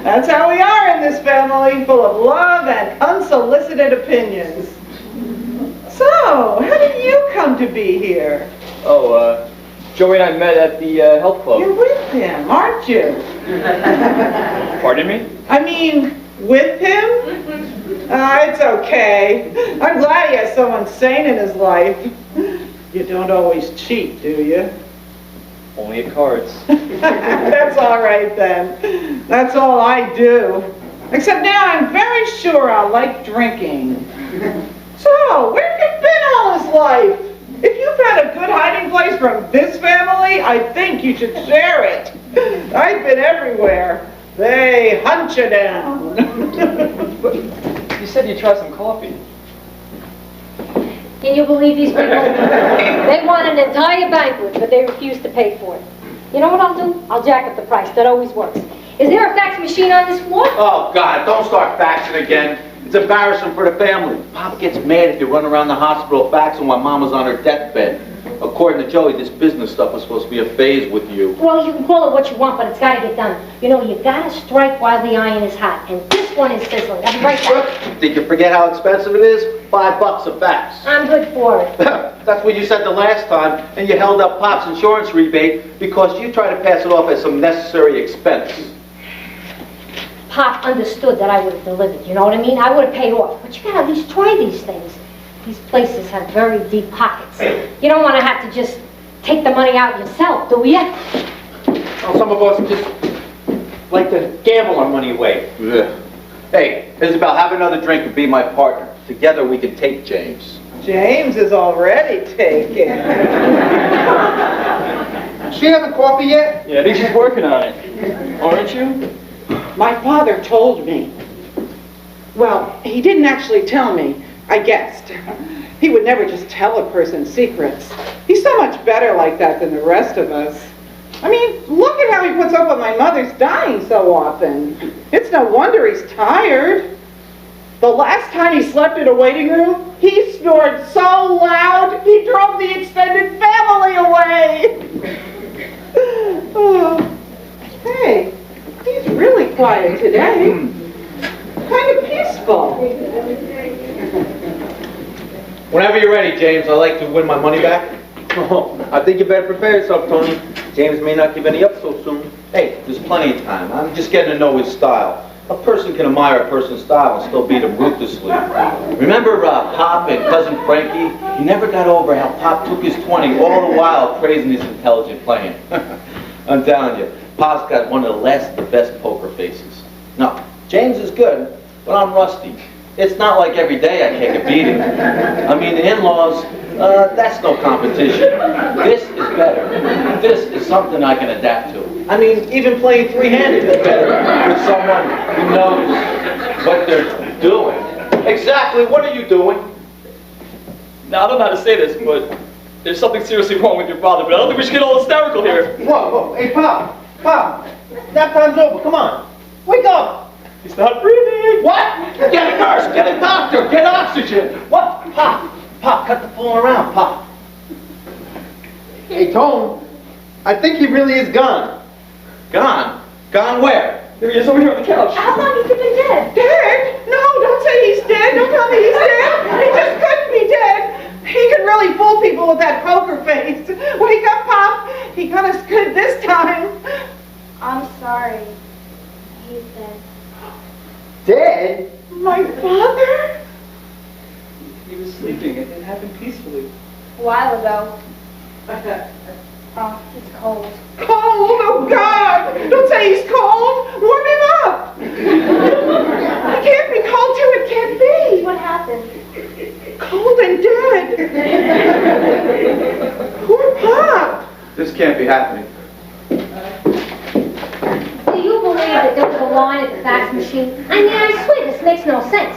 That's how we are in this family, full of love and unsolicited opinions. So, how did you come to be here? Oh, Joey and I met at the health club. You're with him, aren't you? Pardon me? I mean, with him? It's okay. I'm glad he has someone sane in his life. You don't always cheat, do you? Only at cards. That's all right then. That's all I do. Except now I'm very sure I'll like drinking. So, where have you been all his life? If you've had a good hiding place from this family, I think you should share it. I've been everywhere. They hunt you down. You said you'd try some coffee. Can you believe these people? They want an entire banquet, but they refuse to pay for it. You know what I'll do? I'll jack up the price. That always works. Is there a fax machine on this floor? Oh, God, don't start faxing again. It's embarrassing for the family. Pop gets mad if you run around the hospital faxing while Mama's on her deathbed. According to Joey, this business stuff was supposed to be a phase with you. Well, you can call it what you want, but it's got to get done. You know, you got to strike while the iron is hot, and this one is sizzling. I'll be right back. Did you forget how expensive it is? $5 a fax. I'm good for it. That's what you said the last time, and you held up Pop's insurance rebate because you tried to pass it off as some necessary expense. Pop understood that I would have delivered, you know what I mean? I would have paid off. But you got to at least try these things. These places have very deep pockets. You don't want to have to just take the money out yourself, do you? Well, some of us just like to gamble our money away. Yeah. Hey, Isabel, have another drink and be my partner. Together we can take James. James is already taken. She having coffee yet? Yeah, I think she's working on it. Aren't you? My father told me. Well, he didn't actually tell me. I guessed. He would never just tell a person secrets. He's so much better like that than the rest of us. I mean, look at how he puts up with my mother's dying so often. It's no wonder he's tired. The last time he slept in a waiting room, he snored so loud, he drove the extended family away. Oh. Hey, he's really quiet today. Kind of peaceful. Whenever you're ready, James, I'd like to win my money back. Oh, I think you better prepare yourself, Tony. James may not give any up so soon. Hey, there's plenty of time. I'm just getting to know his style. A person can admire a person's style and still beat him ruthlessly. Remember Pop and Cousin Frankie? He never got over how Pop took his 20 all the while praising his intelligent playing. I'm telling you, Pop's got one of the best poker faces. No, James is good, but I'm rusty. It's not like every day I kick a beating. I mean, the in-laws, that's no competition. This is better. This is something I can adapt to. I mean, even playing three-handed is better with someone who knows what they're doing. Exactly, what are you doing? Now, I don't know how to say this, but there's something seriously wrong with your father, but I don't think we should get all hysterical here. Whoa, hey, Pop, nap time's over, come on. Wake up. He's not breathing. What? Get a nurse, get a doctor, get oxygen. What? Pop, cut the fooling around, Pop. Hey, Tone, I think he really is gone. Gone? Gone where? There he is over here on the couch. How long has he been dead? Dead? No, don't say he's dead. Don't tell me he's dead. He just couldn't be dead. He can really fool people with that poker face. Wake up, Pop. He got us good this time. I'm sorry. He's dead. Dead? My father? He was sleeping. It happened peacefully. A while ago. Oh, it's cold. Cold? Oh, God. Don't say he's cold. Warm him up. He can't be cold too. It can't be. What happened? Cold and dead. Poor Pop. This can't be happening. Do you believe that there was a line at the fax machine? I mean, I swear this makes no sense.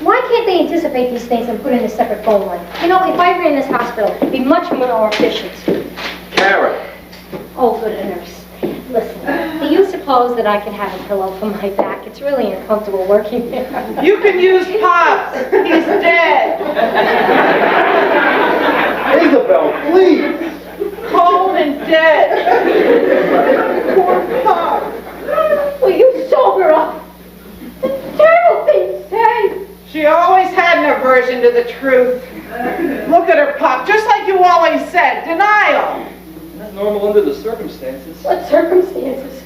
Why can't they anticipate these things and put in a separate phone line? You know, if I ran this hospital, it'd be much more efficient. Kara. Oh, good nurse. Listen, do you suppose that I could have a pillow for my back? It's really uncomfortable working here. You can use Pop's. He's dead. Isabel, please. Cold and dead. Poor Pop. Will you sober up? The terrible thing to say. She always had an aversion to the truth. Look at her, Pop, just like you always said, denial. That's normal under the circumstances. What circumstances?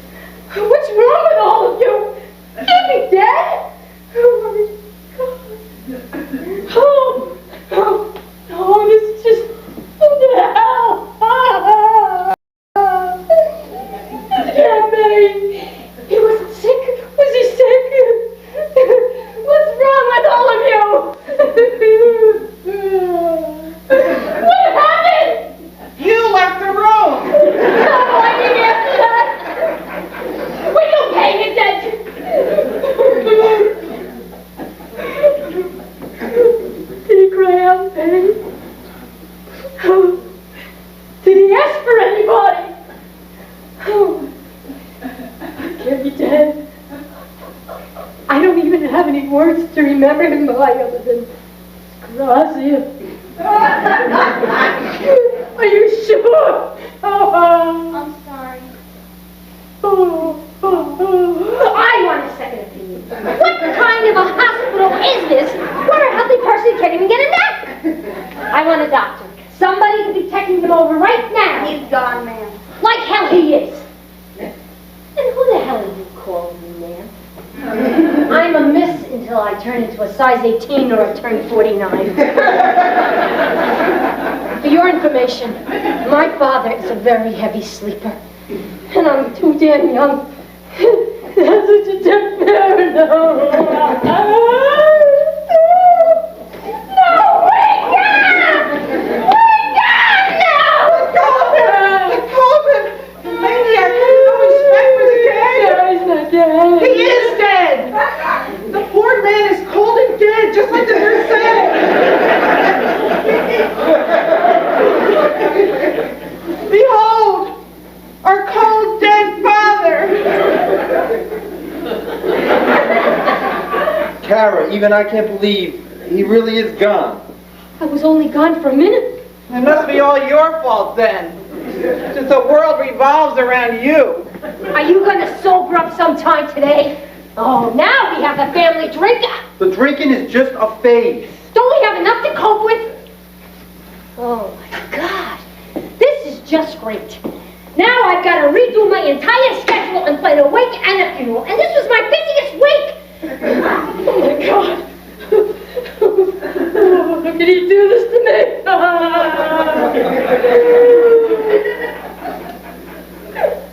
What's wrong with all of you? You can't be dead. Oh my God. Oh, this is just hell. Yeah, Mary. He wasn't sick. Was he sick? What's wrong with all of you? What happened? You left the room. Stop blaming me after that. Were you paying attention? Did he cry out in pain? Did he ask for anybody? Oh, I can't be dead. I don't even have any words to remember him by other than gracias. Are you sure? I'm sorry. I want a second opinion. What kind of a hospital is this where a healthy person can't even get a nap? I want a doctor. Somebody to be checking him over right now. He's gone, ma'am. Like hell he is. And who the hell are you calling me, ma'am? I'm a miss until I I turn into a size 18 or I turn 49. For your information, my father is a very heavy sleeper. And I'm too damn young. That's what you took me. No, wake up! Wake up now! Corbin! The maniac has no respect for the dead! No, he's not dead. He is dead! The poor man is cold and dead, just like the nurse said! Behold! Our cold, dead father! Kara, even I can't believe he really is gone. I was only gone for a minute. It must be all your fault then, since the world revolves around you. Are you going to sober up sometime today? Oh, now we have the family drinker. The drinking is just a phase. Don't we have enough to cope with? Oh, my God. This is just great. Now I've got to redo my entire schedule and plan a wake and a funeral. And this was my busiest week. Oh, my God. How can he do this to me?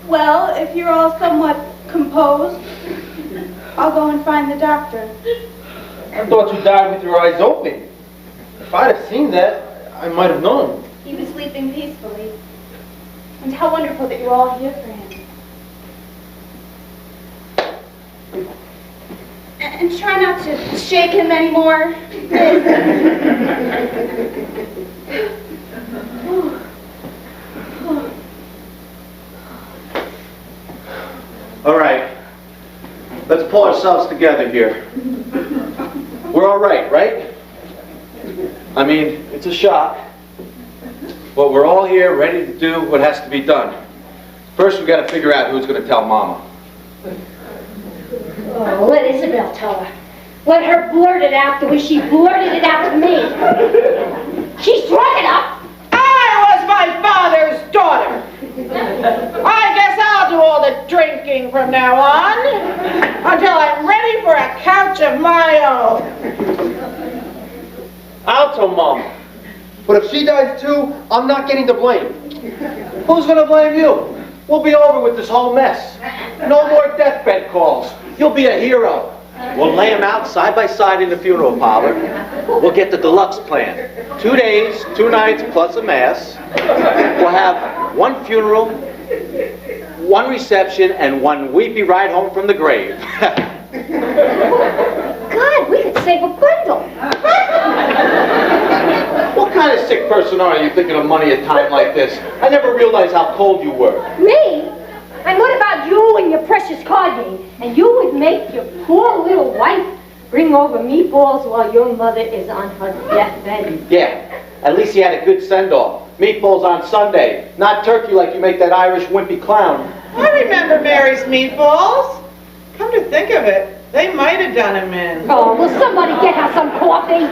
Well, if you're all somewhat composed, I'll go and find the doctor. I thought you died with your eyes open. If I'd have seen that, I might have known. He was sleeping peacefully. And how wonderful that you're all here for him. And try not to shake him anymore. All right, let's pull ourselves together here. We're all right? I mean, it's a shock, but we're all here ready to do what has to be done. First, we got to figure out who's going to tell Mama. Oh, let Isabel tell her. Let her blurt it out the way she blurted it out to me. She's drunk enough. I was my father's daughter. I guess I'll do all the drinking from now on, until I'm ready for a couch of my own. I'll tell Mom. But if she dies too, I'm not getting the blame. Who's gonna blame you? We'll be over with this whole mess. No more deathbed calls. You'll be a hero. We'll lay them out side by side in the funeral parlor. We'll get the deluxe plan. 2 days, 2 nights, plus a mass. We'll have 1 funeral, 1 reception, and 1 weepy ride home from the grave. God, we could save a bundle. What kind of sick person are you thinking of money at a time like this? I never realized how cold you were. Me? And what about you and your precious card game? And you would make your poor little wife bring over meatballs while your mother is on her deathbed. Yeah, at least you had a good send-off. Meatballs on Sunday, not turkey like you make that Irish wimpy clown. I remember Mary's meatballs. Come to think of it, they might have done him in. Oh, will somebody get her some coffee?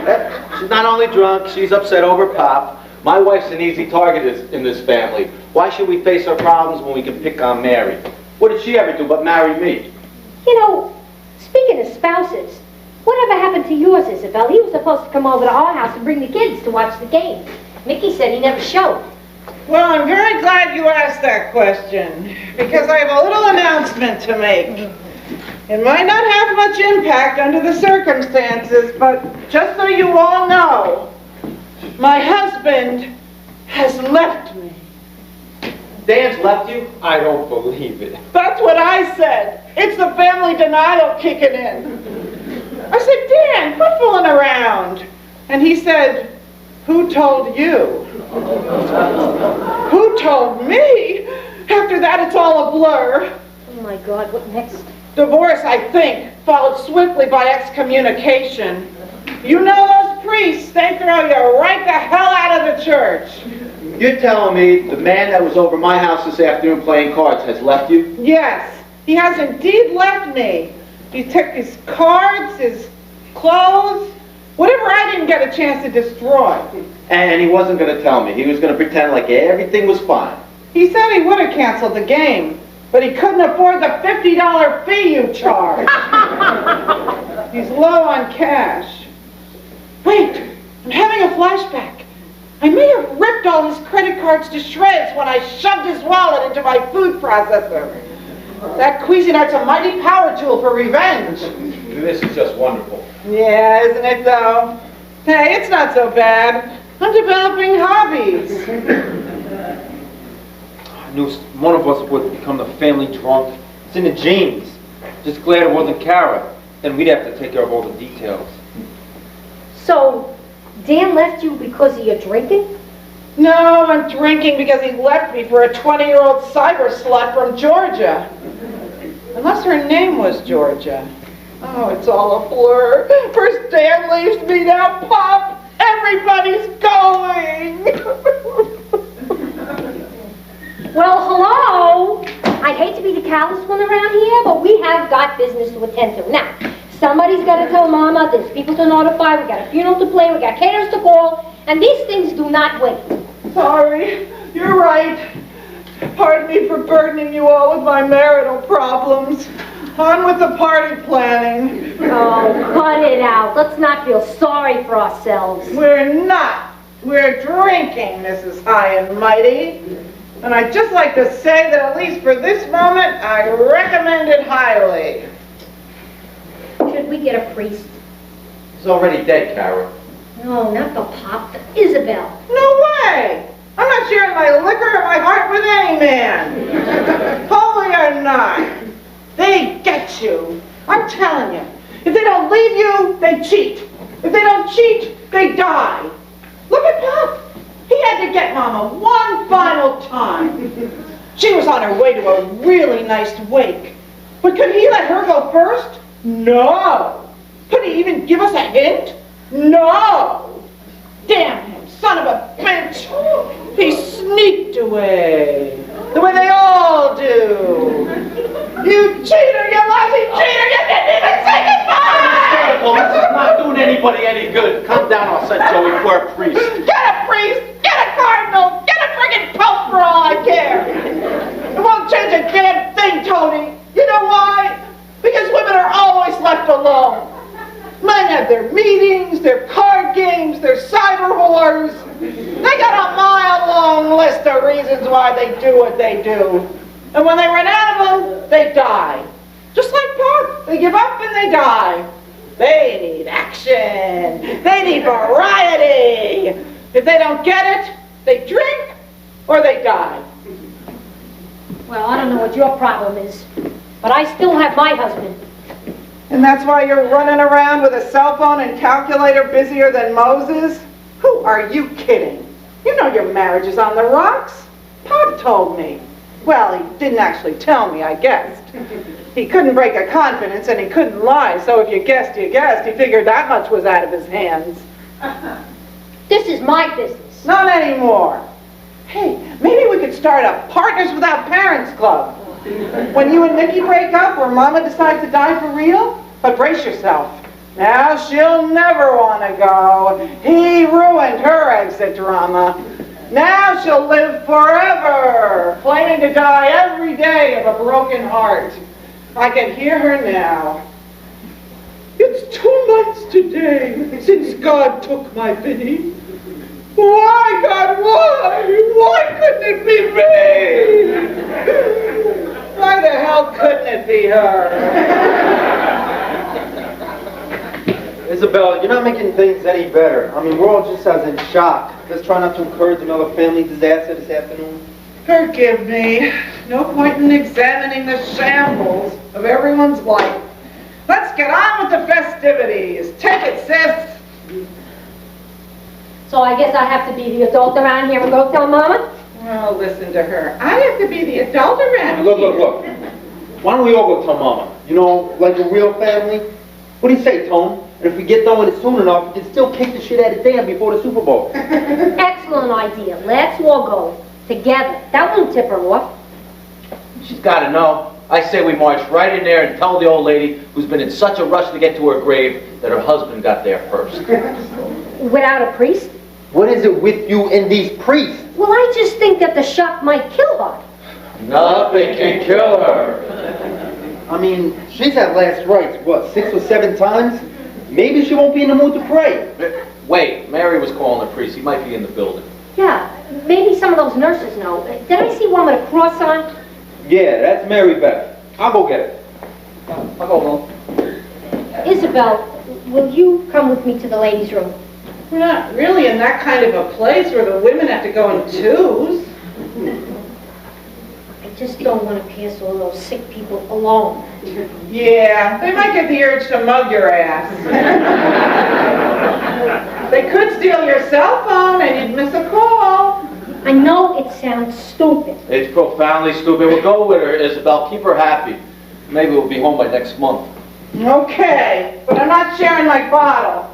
She's not only drunk, she's upset over Pop. My wife's an easy target in this family. Why should we face our problems when we can pick on Mary? What did she ever do but marry me? You know, speaking of spouses, whatever happened to yours, Isabel? He was supposed to come over to our house and bring the kids to watch the game. Mickey said he never showed. Well, I'm very glad you asked that question, because I have a little announcement to make. It might not have much impact under the circumstances, but just so you all know, my husband has left me. Dan's left you? I don't believe it. That's what I said. It's the family denial kicking in. I said, Dan, quit fooling around. And he said, who told you? Who told me? After that, it's all a blur. Oh my God, what next? Divorce, I think, followed swiftly by excommunication. You know those priests, they throw you right the hell out of the church. You're telling me the man that was over my house this afternoon playing cards has left you? Yes, he has indeed left me. He took his cards, his clothes, whatever I didn't get a chance to destroy. And he wasn't going to tell me. He was going to pretend like everything was fine. He said he would have canceled the game, but he couldn't afford the $50 fee you charge. He's low on cash. Wait, I'm having a flashback. I may have ripped all his credit cards to shreds when I shoved his wallet into my food processor. That Cuisinart's a mighty power tool for revenge. This is just wonderful. Yeah, isn't it though? Hey, it's not so bad. I'm developing hobbies. I knew one of us would become the family drunk. It's in the genes. Just glad it wasn't Kara. Then we'd have to take care of all the details. So, Dan left you because of your drinking? No, I'm drinking because he left me for a 20-year-old cyber slut from Georgia. Unless her name was Georgia. Oh, it's all a blur. First Dan leaves me, now Pop. Everybody's going. Well, hello! I hate to be the callous one around here, but we have got business to attend to. Now, somebody's got to tell Mama, there's people to notify, we got a funeral to plan, we got caterers to call, and these things do not wait. Sorry, you're right. Pardon me for burdening you all with my marital problems. On with the party planning. Oh, cut it out. Let's not feel sorry for ourselves. We're not. We're drinking, Mrs. High and Mighty. And I'd just like to say that at least for this moment, I recommend it highly. Should we get a priest? He's already dead, Kara. No, not the Pop, the Isabel. No way! I'm not sharing my liquor or my heart with any man. Holy or not. They get you. I'm telling you. If they don't leave you, they cheat. If they don't cheat, they die. Look at Pop. He had to get Mama one final time. She was on her way to a really nice wake. But could he let her go first? No. Could he even give us a hint? No. Damn him, son of a bitch. He sneaked away. The way they all do. You cheater, you lousy cheater, you didn't even say goodbye! This is not doing anybody any good. Come down, I'll send Joey for a priest. Get a priest, get a cardinal, get a friggin' pope for all I care. It won't change a damn thing, Tony. You know why? Because women are always left alone. Men have their meetings, their card games, their cyber whores. They got a mile-long list of reasons why they do what they do. And when they run out of them, they die. Just like Pop, they give up and they die. They need action. They need variety. If they don't get it, they drink or they die. Well, I don't know what your problem is, but I still have my husband. And that's why you're running around with a cell phone and calculator busier than Moses? Who are you kidding? You know your marriage is on the rocks. Pop told me. Well, he didn't actually tell me, I guessed. He couldn't break a confidence and he couldn't lie, so if you guessed, you guessed. He figured that much was out of his hands. This is my business. Not anymore. Hey, maybe we could start a Partners Without Parents Club. When you and Nikki break up or Mama decides to die for real, but brace yourself. Now she'll never want to go. He ruined her exit drama. Now she'll live forever, planning to die every day of a broken heart. I can hear her now. It's 2 months today since God took my Vinny. Why, God, why? Why couldn't it be me? Why the hell couldn't it be her? Isabel, you're not making things any better. I mean, we're all just as in shock. Let's try not to encourage another family disaster this afternoon. Forgive me. No point in examining the shambles of everyone's life. Let's get on with the festivities. Take it, sis. So I guess I have to be the adult around here and go tell Mama? Well, listen to her. I have to be the adult around Look. here. Why don't we all go tell Mama? You know, like a real family? What do you say, Tone? And if we get done with it soon enough, we can still kick the shit out of Dan before the Super Bowl. Excellent idea. Let's all go. Together. That won't tip her off. She's got to know. I say we march right in there and tell the old lady who's been in such a rush to get to her grave that her husband got there first. Without a priest? What is it with you and these priests? Well, I just think that the shock might kill her. Nothing can kill her. I mean, she's had last rites, what, 6 or 7 times? Maybe she won't be in the mood to pray. Wait, Mary was calling the priest. He might be in the building. Yeah, maybe some of those nurses know. Did I see one with a cross on? Yeah, that's Mary Beth. I'll go get it. I'll go home. Isabel, will you come with me to the ladies' room? We're not really in that kind of a place where the women have to go in twos. I just don't want to pass all those sick people alone. Yeah, they might get the urge to mug your ass. They could steal your cell phone and you'd miss a call. I know it sounds stupid. It's profoundly stupid. We'll go with her, Isabel. Keep her happy. Maybe we'll be home by next month. Okay, but I'm not sharing my bottle.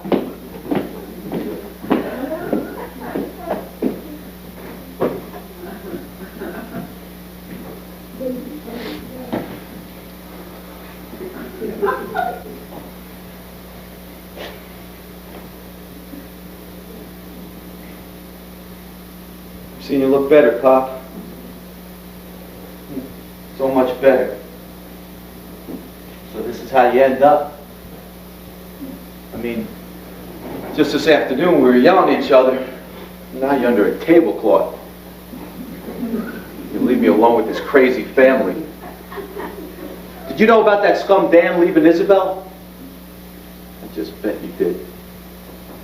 Seen you look better, Pop. So much better. So this is how you end up? I mean, just this afternoon we were yelling at each other. Now you're under a tablecloth. You leave me alone with this crazy family. Did you know about that scum Dan leaving Isabel? I just bet you did.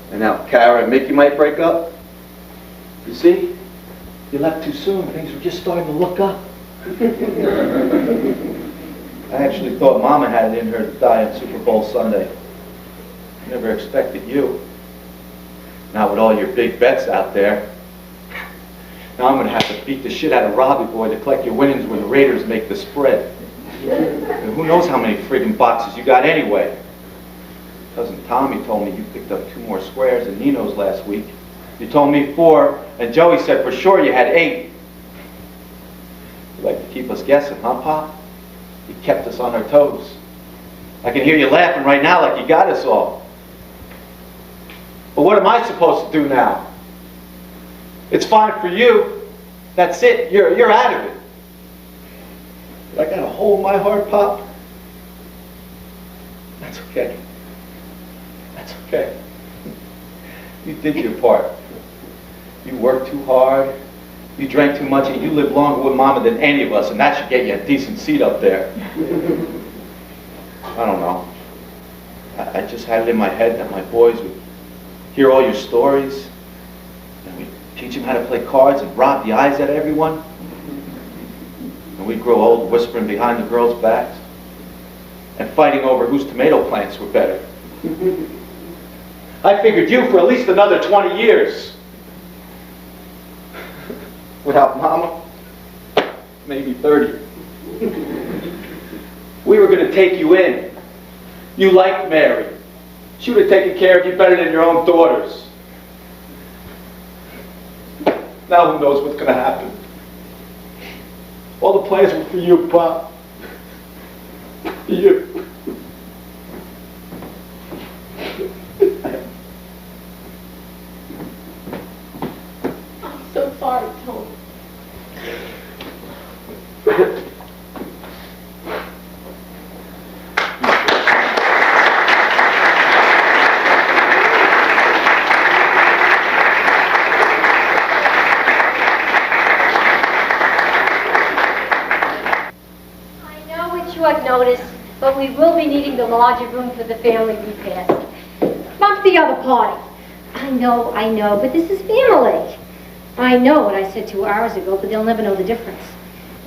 And now Kara and Mickey might break up. You see? You left too soon. Things were just starting to look up. I actually thought Mama had it in her to die on Super Bowl Sunday. Never expected you. Now with all your big bets out there, now I'm going to have to beat the shit out of Robbie Boy to collect your winnings when the Raiders make the spread. And who knows how many friggin' boxes you got anyway. Cousin Tommy told me you picked up 2 more squares than Nino's last week. You told me 4, and Joey said for sure you had 8. You like to keep us guessing, huh, Pop? You kept us on our toes. I can hear you laughing right now like you got us all. But what am I supposed to do now? It's fine for you. That's it. You're out of it. But I got a hole in my heart, Pop. That's okay. That's okay. You did your part. You worked too hard. You drank too much, and you lived longer with Mama than any of us, and that should get you a decent seat up there. I don't know. I just had it in my head that my boys would hear all your stories, and we'd teach them how to play cards and rob the eyes out of everyone. And we'd grow old whispering behind the girls' backs and fighting over whose tomato plants were better. I figured you for at least another 20 years. Without Mama, maybe 30. We were going to take you in. You liked Mary. She would have taken care of you better than your own daughters. Now who knows what's going to happen. All the plans were for you, Pop. For you. I'm so sorry, Tony. Short notice, but we will be needing the larger room for the family repast. Bump the other party. I know, but this is family. I know what I said 2 hours ago, but they'll never know the difference.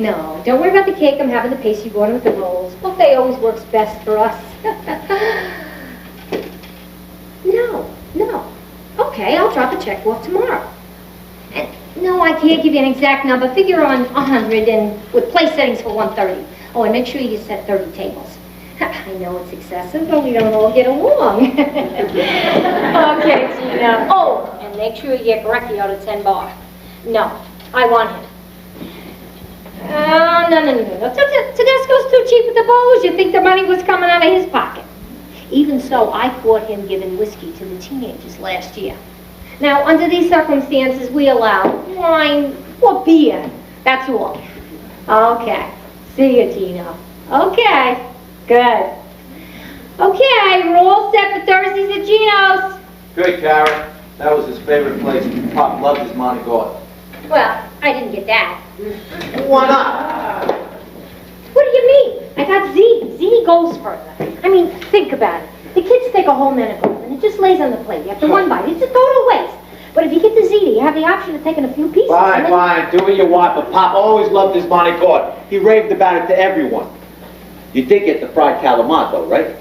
No, don't worry about the cake. I'm having the pastry going with the rolls. Buffet always works best for us. No. Okay, I'll drop a check off tomorrow. And no, I can't give you an exact number. Figure on 100 and with place settings for 130. Oh, and make sure you set 30 tables. I know it's excessive, but we don't all get along. Okay, Gina. Oh, and make sure you get Grecky out of 10 bar. No, I want him. No. Tedesco's too cheap with the bows. You think the money was coming out of his pocket. Even so, I caught him giving whiskey to the teenagers last year. Now, under these circumstances, we allow wine or beer. That's all. Okay. See you, Gino. Okay. Good. Okay, we're all set for Thursdays at Gino's. Good, Karen. That was his favorite place. Pop loved his Monte Carlo. Well, I didn't get that. Why not? What do you mean? I got ziti. Ziti goes further. I mean, think about it. The kids take a whole menacle and it just lays on the plate. After one bite, it's a total waste. But if you get the ziti, you have the option of taking a few pieces. Fine, fine, do what you want, but Pop always loved his Monte Carlo. He raved about it to everyone. You did get the fried calamari, though, right?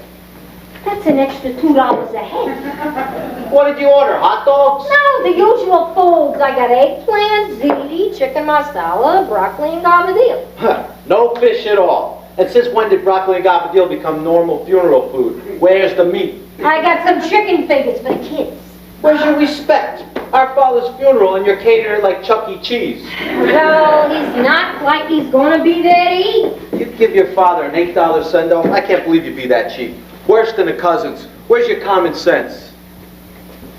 That's an extra $2 a head. What did you order, hot dogs? No, the usual foods. I got eggplant, ziti, chicken masala, broccoli, and gabardine. Huh, no fish at all. And since when did broccoli and gabardine become normal funeral food? Where's the meat? I got some chicken fingers for the kids. Where's your respect? Our father's funeral and you're catering like Chuck E. Cheese. Well, he's not like he's gonna be there to eat. You give your father an $8 send-off? I can't believe you'd be that cheap. Worse than the cousins. Where's your common sense?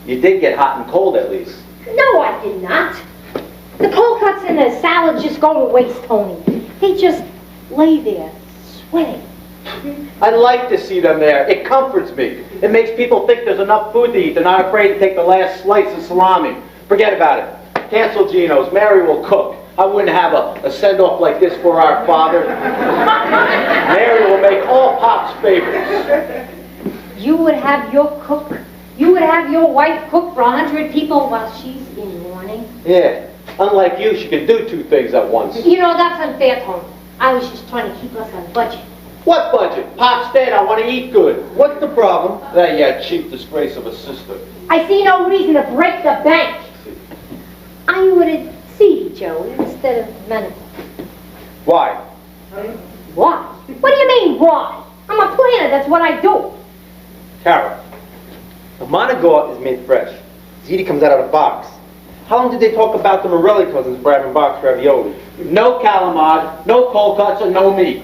You did get hot and cold at least. No, I did not. The cold cuts and the salad just go to waste, Tony. They just lay there, sweating. I like to see them there. It comforts me. It makes people think there's enough food to eat. They're not afraid to take the last slice of salami. Forget about it. Cancel Gino's. Mary will cook. I wouldn't have a send-off like this for our father. Mary will make all Pop's favorites. You would have your cook, you would have your wife cook for 100 people while she's in mourning? Yeah. Unlike you, she can do two things at once. You know, that's unfair, Tony. I was just trying to keep us on budget. What budget? Pop's dead. I want to eat good. What's the problem? That yeah, cheap disgrace of a sister. I see no reason to break the bank. I ordered ziti, Joey, instead of menacles. Why? Why? What do you mean, why? I'm a planner, that's what I do. Carol, the Monaco is made fresh. Ziti comes out of the box. How long did they talk about the Morelli cousins for having box ravioli? No calamari, no cold cuts, and no meat.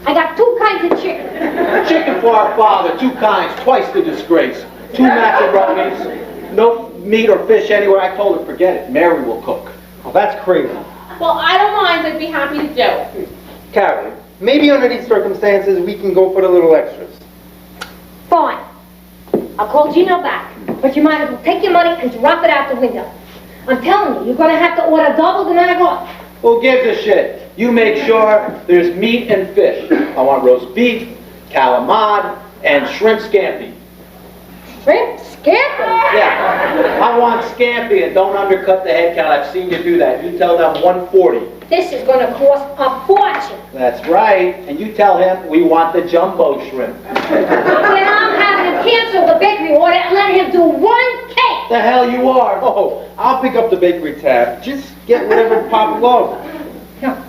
I got two kinds of chicken. Chicken for our father, two kinds, twice the disgrace. Two macaronis, no meat or fish anywhere. I told her, forget it, Mary will cook. Oh, that's crazy. Well, I don't mind. I'd be happy to do it. Carol, maybe under these circumstances we can go for the little extras. Fine. I'll call Gino back. But you might as well take your money and drop it out the window. I'm telling you, you're going to have to order double the amount of garlic. Who gives a shit? You make sure there's meat and fish. I want roast beef, calamari, and shrimp scampi. Shrimp scampi? Yeah, I want scampi and don't undercut the head count. I've seen you do that. You tell them 140. This is going to cost a fortune. That's right. And you tell him we want the jumbo shrimp. Then I'm having to cancel the bakery order and let him do one cake. The hell you are. Oh, I'll pick up the bakery tab. Just get whatever Pop loves. No,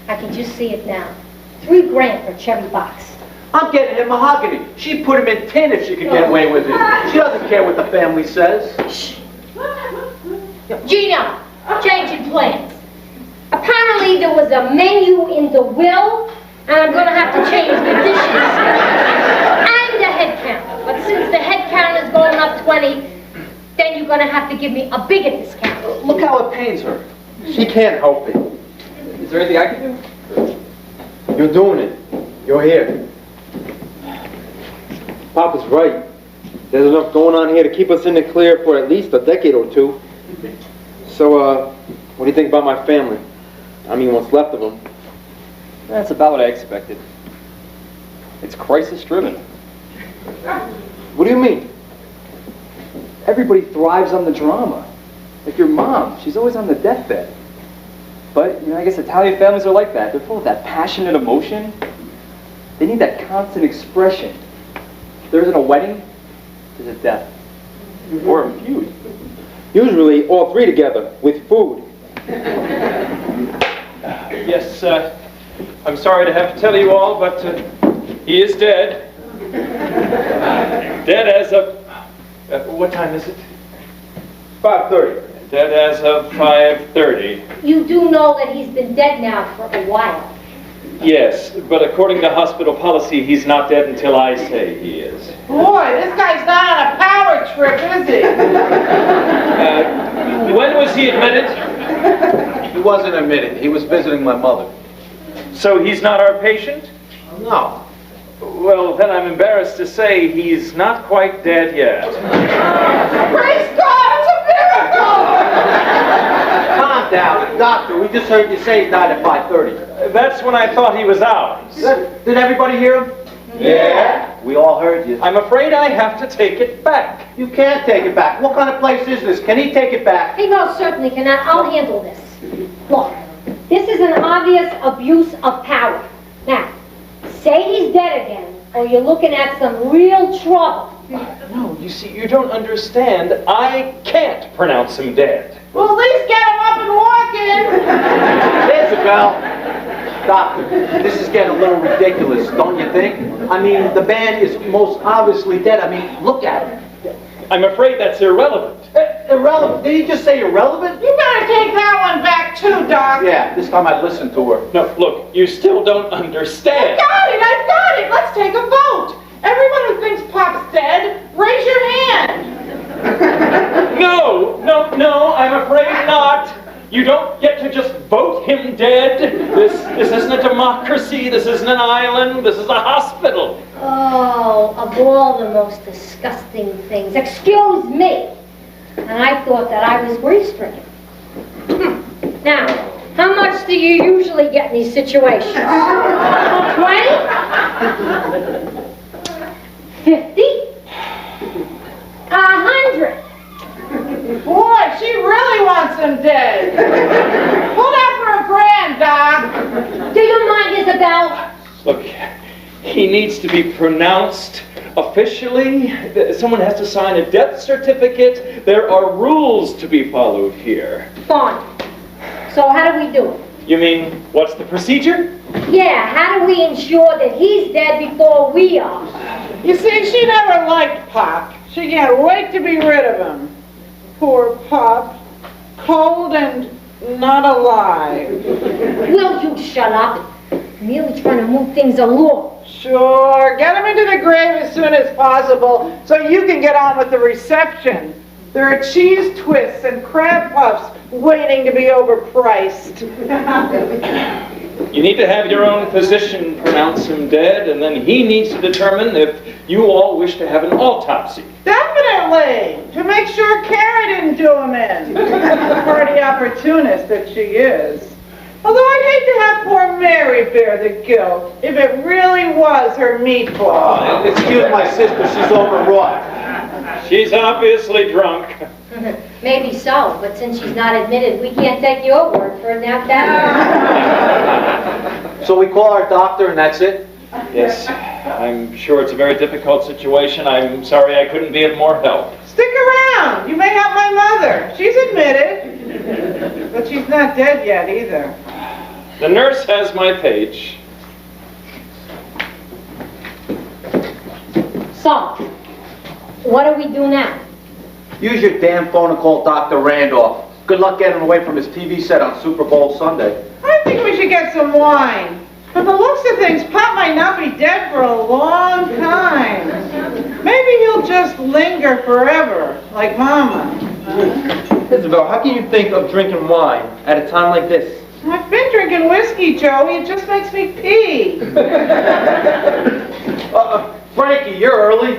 I can just see it now. $3 grand for a cherry box. I'm getting him mahogany. She'd put him in tin if she could get away with it. She doesn't care what the family says. Shh. Gino, changing plans. Apparently there was a menu in the will, and I'm going to have to change the dishes and the head count. But since the head count is going up 20, then you're going to have to give me a bigger discount. Look how it pains her. She can't help it. Is there anything I can do? You're doing it. You're here. Papa's right. There's enough going on here to keep us in the clear for at least a decade or two. So, what do you think about my family? I mean, what's left of them. That's about what I expected. It's crisis-driven. What do you mean? Everybody thrives on the drama. Like your mom, she's always on the deathbed. But, I guess Italian families are like that. They're full of that passionate emotion. They need that constant expression. If there isn't a wedding, there's a death. Or a feud. Usually, all three together, with food. Yes, I'm sorry to have to tell you all, but he is dead. Dead as of... what time is it? 5:30. Dead as of 5:30. You do know that he's been dead now for a while. Yes, but according to hospital policy, he's not dead until I say he is. Boy, this guy's not on a power trip, is he? When was he admitted? He wasn't admitted. He was visiting my mother. So he's not our patient? No. Well, then I'm embarrassed to say he's not quite dead yet. Praise God, it's a miracle! Calm down. Doctor, we just heard you say he died at 5:30. That's when I thought he was out. Did everybody hear him? Yeah. We all heard you. I'm afraid I have to take it back. You can't take it back. What kind of place is this? Can he take it back? He most certainly cannot. I'll handle this. Look, this is an obvious abuse of power. Now, say he's dead again, or you're looking at some real trouble. No, you see, you don't understand. I can't pronounce him dead. Well, at least get him up and walking! Isabel! Doctor, this is getting a little ridiculous, don't you think? I mean, the man is most obviously dead. I mean, look at him. I'm afraid that's irrelevant. Irrelevant? Did he just say irrelevant? You better take that one back too, Doc. Yeah, this time I'd listen to her. No, look, you still don't understand. I've got it! Let's take a vote! Everyone who thinks Pop's dead, raise your hand! No, I'm afraid not. You don't get to just vote him dead. This isn't a democracy, this isn't an island, this is a hospital. Oh, of all the most disgusting things. Excuse me. And I thought that I was grief-stricken. Now, how much do you usually get in these situations? 20? 50? 100? Boy, she really wants him dead. Hold out for $1,000, Doc. Do you mind, Isabel? Look, he needs to be pronounced officially. Someone has to sign a death certificate. There are rules to be followed here. Fine. So how do we do it? You mean, what's the procedure? Yeah, how do we ensure that he's dead before we are? You see, she never liked Pop. She can't wait to be rid of him. Poor Pop. Cold and not alive. Will you shut up? I'm merely trying to move things along. Sure, get him into the grave as soon as possible so you can get on with the reception. There are cheese twists and crab puffs waiting to be overpriced. You need to have your own physician pronounce him dead, and then he needs to determine if you all wish to have an autopsy. Definitely! To make sure Kara didn't do him in. Party opportunist that she is. Although I'd hate to have poor Mary bear the guilt if it really was her meatball. Excuse my sister, she's overwrought. She's obviously drunk. Maybe so, but since she's not admitted, we can't take your word for it now, So we call our doctor and that's it? Yes, I'm sure it's a very difficult situation. I'm sorry I couldn't be of more help. Stick around. You may help my mother. She's admitted. But she's not dead yet either. The nurse has my page. So, what do we do now? Use your damn phone and call Dr. Randolph. Good luck getting away from his TV set on Super Bowl Sunday. I think we should get some wine. From the looks of things, Pop might not be dead for a long time. Maybe he'll just linger forever, like Mama. Isabel, how can you think of drinking wine at a time like this? I've been drinking whiskey, Joey. It just makes me pee. Frankie, you're early.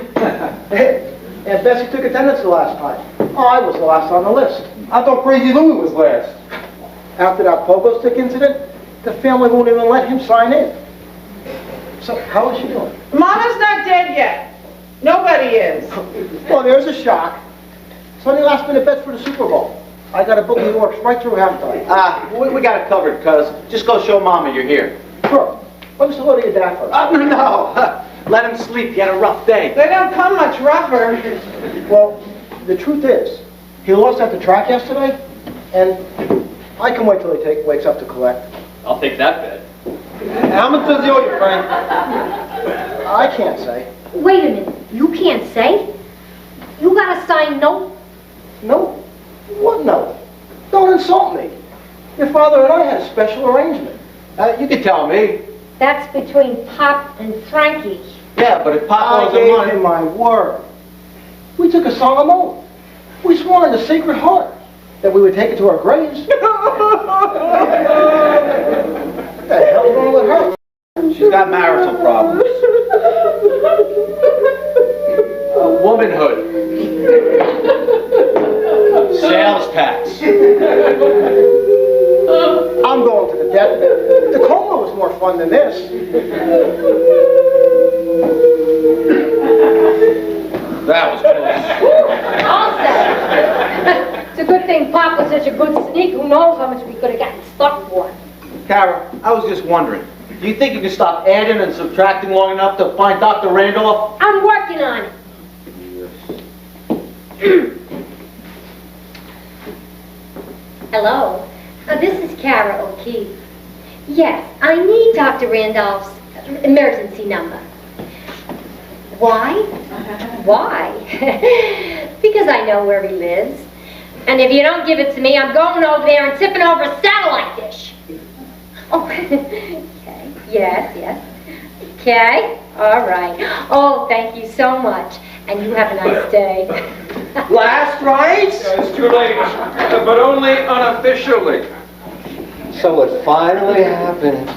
Aunt Bessie took attendance the last time. Oh, I was the last on the list. I thought Crazy Louie was last. After that pogo stick incident, the family won't even let him sign in. So, how is she doing? Mama's not dead yet. Nobody is. Well, there's a shock. Sunday last minute bets for the Super Bowl. I got a booking that works right through halftime. We got it covered, cuz. Just go show Mama you're here. Sure. Let me say hello to your dad first. No. Let him sleep. He had a rough day. They don't come much rougher. Well, the truth is, he lost at the track yesterday, and I can wait till he wakes up to collect. I'll take that bet. How much does he owe you, Frank? I can't say. Wait a minute, you can't say? You got a signed note? No? What no? Don't insult me. Your father and I had a special arrangement. You can tell me. That's between Pop and Frankie. Yeah, but if Pop owes him money... I gave him my word. We took a solemn oath. We swore in the Sacred Heart that we would take it to our graves. What the hell's wrong with her? She's She's got marital problems. Womanhood. Sales tax. I'm going to the deathbed. The coma was more fun than this. That was close. All set. It's a good thing Pop was such a good sneak. Who knows how much we could have gotten stuck for. Kara, I was just wondering, do you think you can stop adding and subtracting long enough to find Dr. Randolph? I'm working on it. Hello. This is Kara O'Keefe. Yes, I need Dr. Randolph's emergency number. Why? Why? Because I know where he lives. And if you don't give it to me, I'm going over there and tipping over a satellite dish. Oh, okay. Yes. Okay, all right. Oh, thank you so much. And you have a nice day. Last rites? It's too late, but only unofficially. So it finally happened.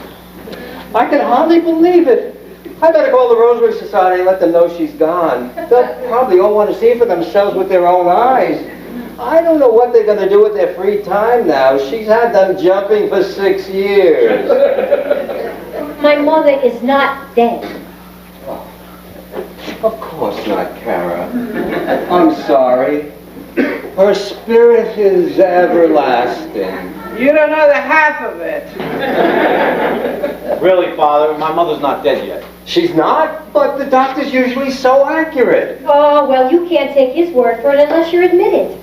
I can hardly believe it. I better call the Rosary Society and let them know she's gone. They'll probably all want to see for themselves with their own eyes. I don't know what they're going to do with their free time now. She's had them jumping for 6 years. My mother is not dead. Of course not, Kara. I'm sorry. Her spirit is everlasting. You don't know the half of it. Really, Father, my mother's not dead yet. She's not, but the doctor's usually so accurate. Oh, well, you can't take his word for it unless you're admitted.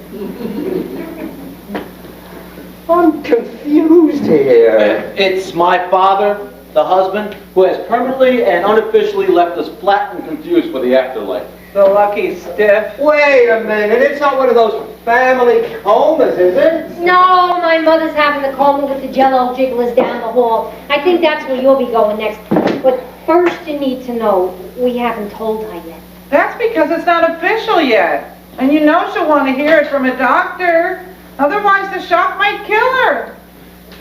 I'm confused here. It's my father, the husband, who has permanently and unofficially left us flat and confused for the afterlife. The lucky stiff. Wait a minute, it's not one of those family comas, is it? No, my mother's having the coma with the jello jigglers down the hall. I think that's where you'll be going next. But first you need to know, we haven't told her yet. That's because it's not official yet. And you know she'll want to hear it from a doctor. Otherwise the shock might kill her.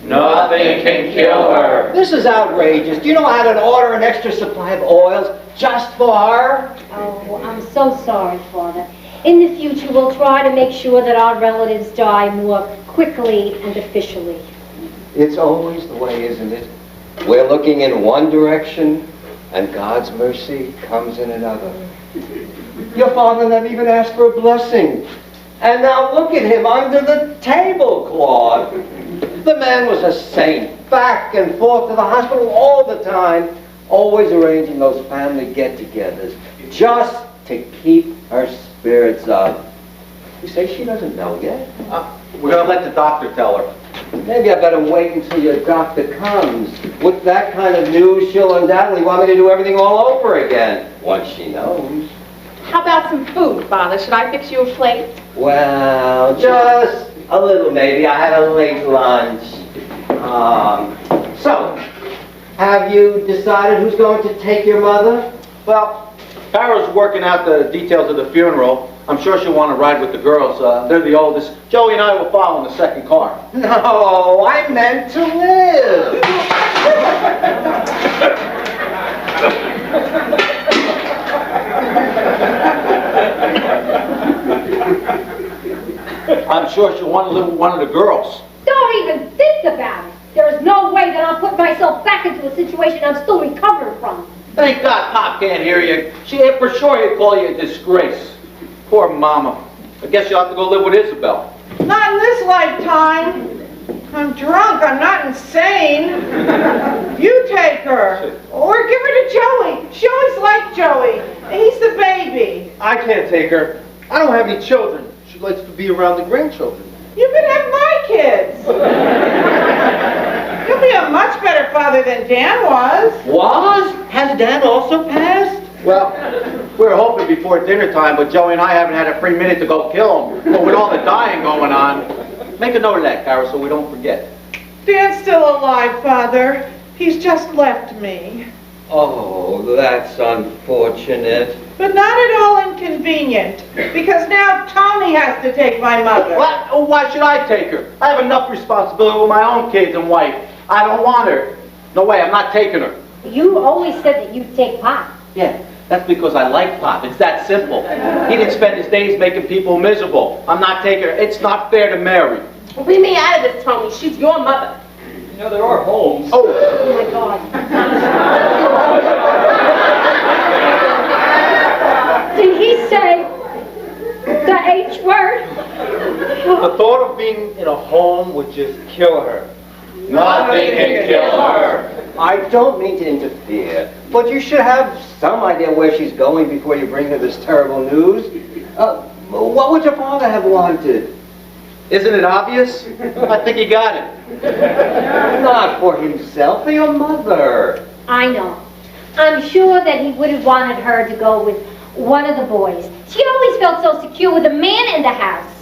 Nothing can kill her. This is outrageous. Do you know how to order an extra supply of oils just for her? Oh, I'm so sorry, Father. In the future, we'll try to make sure that our relatives die more quickly and officially. It's always the way, isn't it? We're looking in one direction, and God's mercy comes in another. Your father never even asked for a blessing. And now look at him under the tablecloth. The man was a saint, back and forth to the hospital all the time, always arranging those family get-togethers, just to keep her spirits up. You say she doesn't know yet? We're going to let the doctor tell her. Maybe I better wait until your doctor comes. With that kind of news, she'll undoubtedly want me to do everything all over again, once she knows. How about some food, Father? Should I fix you a plate? Well, just a little maybe. I had a late lunch. So, have you decided who's going to take your mother? Well, Kara's working out the details of the funeral. I'm sure she'll want to ride with the girls. They're the oldest. Joey and I will follow in the second car. No, I meant to live. I'm sure she'll want to live with one of the girls. Don't even think about it. There is no way that I'll put myself back into a situation I'm still recovering from. Thank God Pop can't hear you. She for sure he'd call you a disgrace. Poor Mama. I guess you'll have to go live with Isabel. Not in this lifetime. I'm drunk, I'm not insane. You take her. Or give her to Joey. She always liked Joey. He's the baby. I can't take her. I don't have any children. She likes to be around the grandchildren. You can have my kids. You'll be a much better father than Dan was. Was? Has Dan also passed? Well, we were hoping before dinner time, but Joey and I haven't had a free minute to go kill him. But with all the dying going on, make a note of that, Kara, so we don't forget. Dan's still alive, Father. He's just left me. Oh, that's unfortunate. But not at all inconvenient, because now Tony has to take my mother. What? Why should I take her? I have enough responsibility with my own kids and wife. I don't want her. No way, I'm not taking her. You always said that you'd take Pop. Yeah, that's because I like Pop. It's that simple. He didn't spend his days making people miserable. I'm not taking her. It's not fair to Mary. Leave me out of this, Tony. She's your mother. You know, there are homes. Oh, Oh my God. Did he say the H word? The thought of being in a home would just kill her. nothing can kill her. I don't mean to interfere, but you should have some idea where she's going before you bring her this terrible news. What would your father have wanted? Isn't it obvious? I think you got it. Not for himself, for your mother. I know. I'm sure that he would have wanted her to go with one of the boys. She always felt so secure with a man in the house.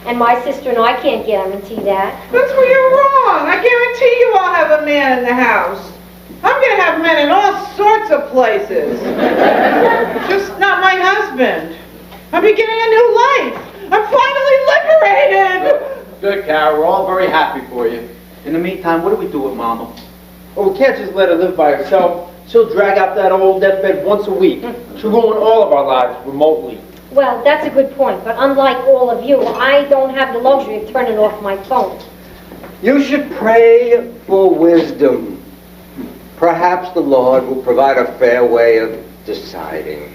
And my sister and I can't guarantee that. That's where you're wrong. I guarantee you I'll have a man in the house. I'm going to have men in all sorts of places. Just not my husband. I'm beginning a new life. I'm finally liberated. Good, Carol. We're all very happy for you. In the meantime, what do we do with Mama? Well, we can't just let her live by herself. She'll drag out that old deathbed once a week. She'll ruin all of our lives remotely. Well, that's a good point, but unlike all of you, I don't have the luxury of turning off my phone. You should pray for wisdom. Perhaps the Lord will provide a fair way of deciding.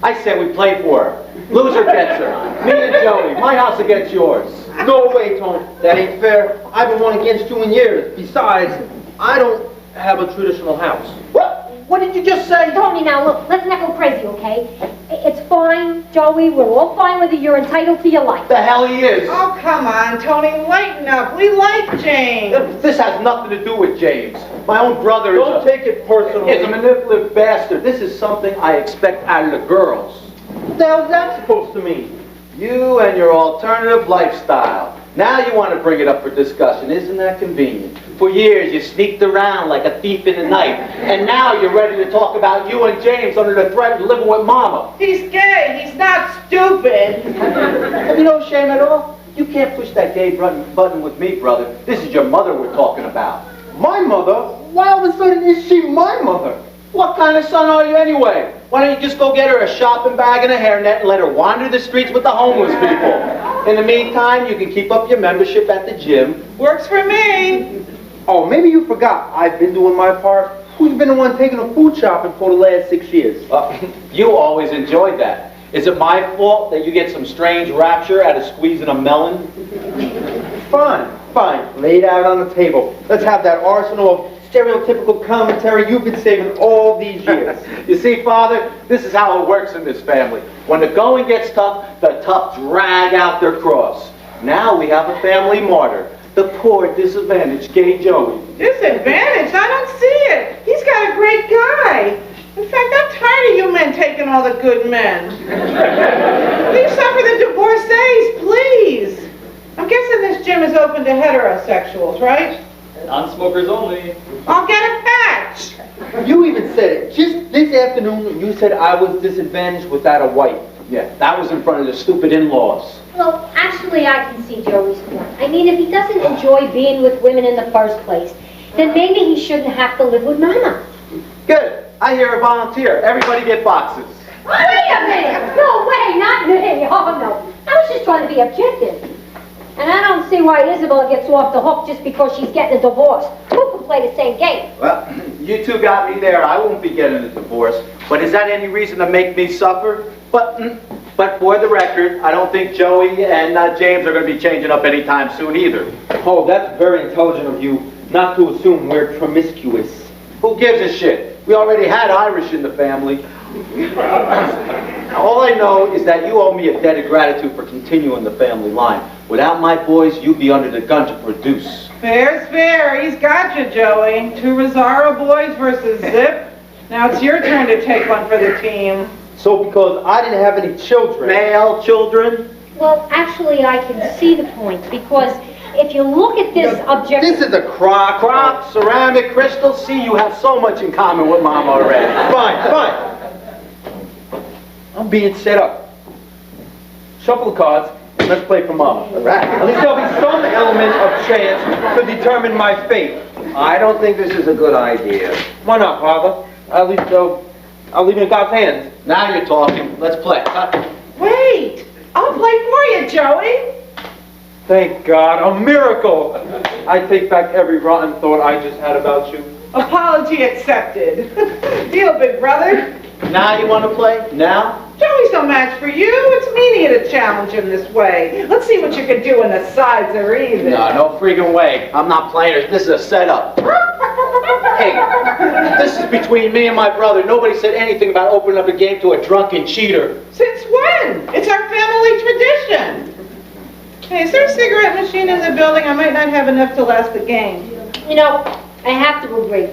I said we play for her. Loser gets her. Me and Joey. My house against yours. No way, Tony. That ain't fair. I've been one against you in years. Besides, I don't have a traditional house. What? What did you just say? Tony, now look, let's not go crazy, okay? It's fine, Joey, we're all fine with you. You're entitled to your life. The hell he is. Oh, come on, Tony, lighten up. We like James. This has nothing to do with James. My own brother Don't take it personally. is a manipulative bastard. This is something I expect out of the girls. What the hell's that supposed to mean? You and your alternative lifestyle. Now you want to bring it up for discussion. Isn't that convenient? For years you sneaked around like a thief in the night, and now you're ready to talk about you and James under the threat of living with Mama. He's gay. He's not stupid. Have you no shame at all? You can't push that gay button with me, brother. This is your mother we're talking about. My mother? Why all of a sudden is she my mother? What kind of son are you anyway? Why don't you just go get her a shopping bag and a hairnet and let her wander the streets with the homeless people? In the meantime, you can keep up your membership at the gym. Works for me. Oh, maybe you forgot. I've been doing my part. Who's been the one taking her food shopping for the last 6 years? You always enjoyed that. Is it my fault that you get some strange rapture out of squeezing a melon? Fine. Lay it out on the table. Let's have that arsenal of stereotypical commentary you've been saving all these years. You see, Father, this is how it works in this family. When the going gets tough, the tough drag out their cross. Now we have a family martyr, the poor, disadvantaged gay Joey. Disadvantage? I don't see it. He's got a great guy. In fact, I'm tired of you men taking all the good men. Leave some for the divorcees, please. I'm guessing this gym is open to heterosexuals, right? Non-smokers only. I'll get a patch. You even said it. Just this afternoon, you said I was disadvantaged without a wife. Yeah, that was in front of the stupid in-laws. Well, actually, I can see Joey's point. I mean, if he doesn't enjoy being with women in the first place, then maybe he shouldn't have to live with Mama. Good. I hear a volunteer. Everybody get boxes. Oh, wait a minute! No way, not me! Oh, no. I was just trying to be objective. And I don't see why Isabel gets off the hook just because she's getting a divorce. Who can play the same game? Well, you two got me there. I won't be getting a divorce. But is that any reason to make me suffer? But for the record, I don't think Joey and James are going to be changing up anytime soon either. Oh, that's very intelligent of you not to assume we're promiscuous. Who gives a shit? We already had Irish in the family. All I know is that you owe me a debt of gratitude for continuing the family line. Without my boys, you'd be under the gun to produce. Fair's fair. He's got you, Joey. 2 Rosario boys versus Zip. Now it's your turn to take one for the team. So because I didn't have any children. Male children? Well, actually, I can see the point, because if you look at this objective... This is a crock. Crock, ceramic, crystal. See, you have so much in common with Mama already. Fine. I'm being set up. Shuffle the cards, and let's play for Mama. All right. At least there'll be some element of chance to determine my fate. I don't think this is a good idea. Why not, Father? At least, I'll leave it in God's hands. Now you're talking. Let's play. Wait, I'll play for you, Joey. Thank God, a miracle! I take back every rotten thought I just had about you. Apology accepted. Deal, big brother. Now you want to play? Now? Joey's no match for you. It's meaning to challenge him this way. Let's see what you can do when the sides are even. No freaking way. I'm not playing. This is a setup. Hey, this is between me and my brother. Nobody said anything about opening up a game to a drunken cheater. Since when? It's our family tradition. Hey, is there a cigarette machine in the building? I might not have enough to last the game. You know, I have to agree.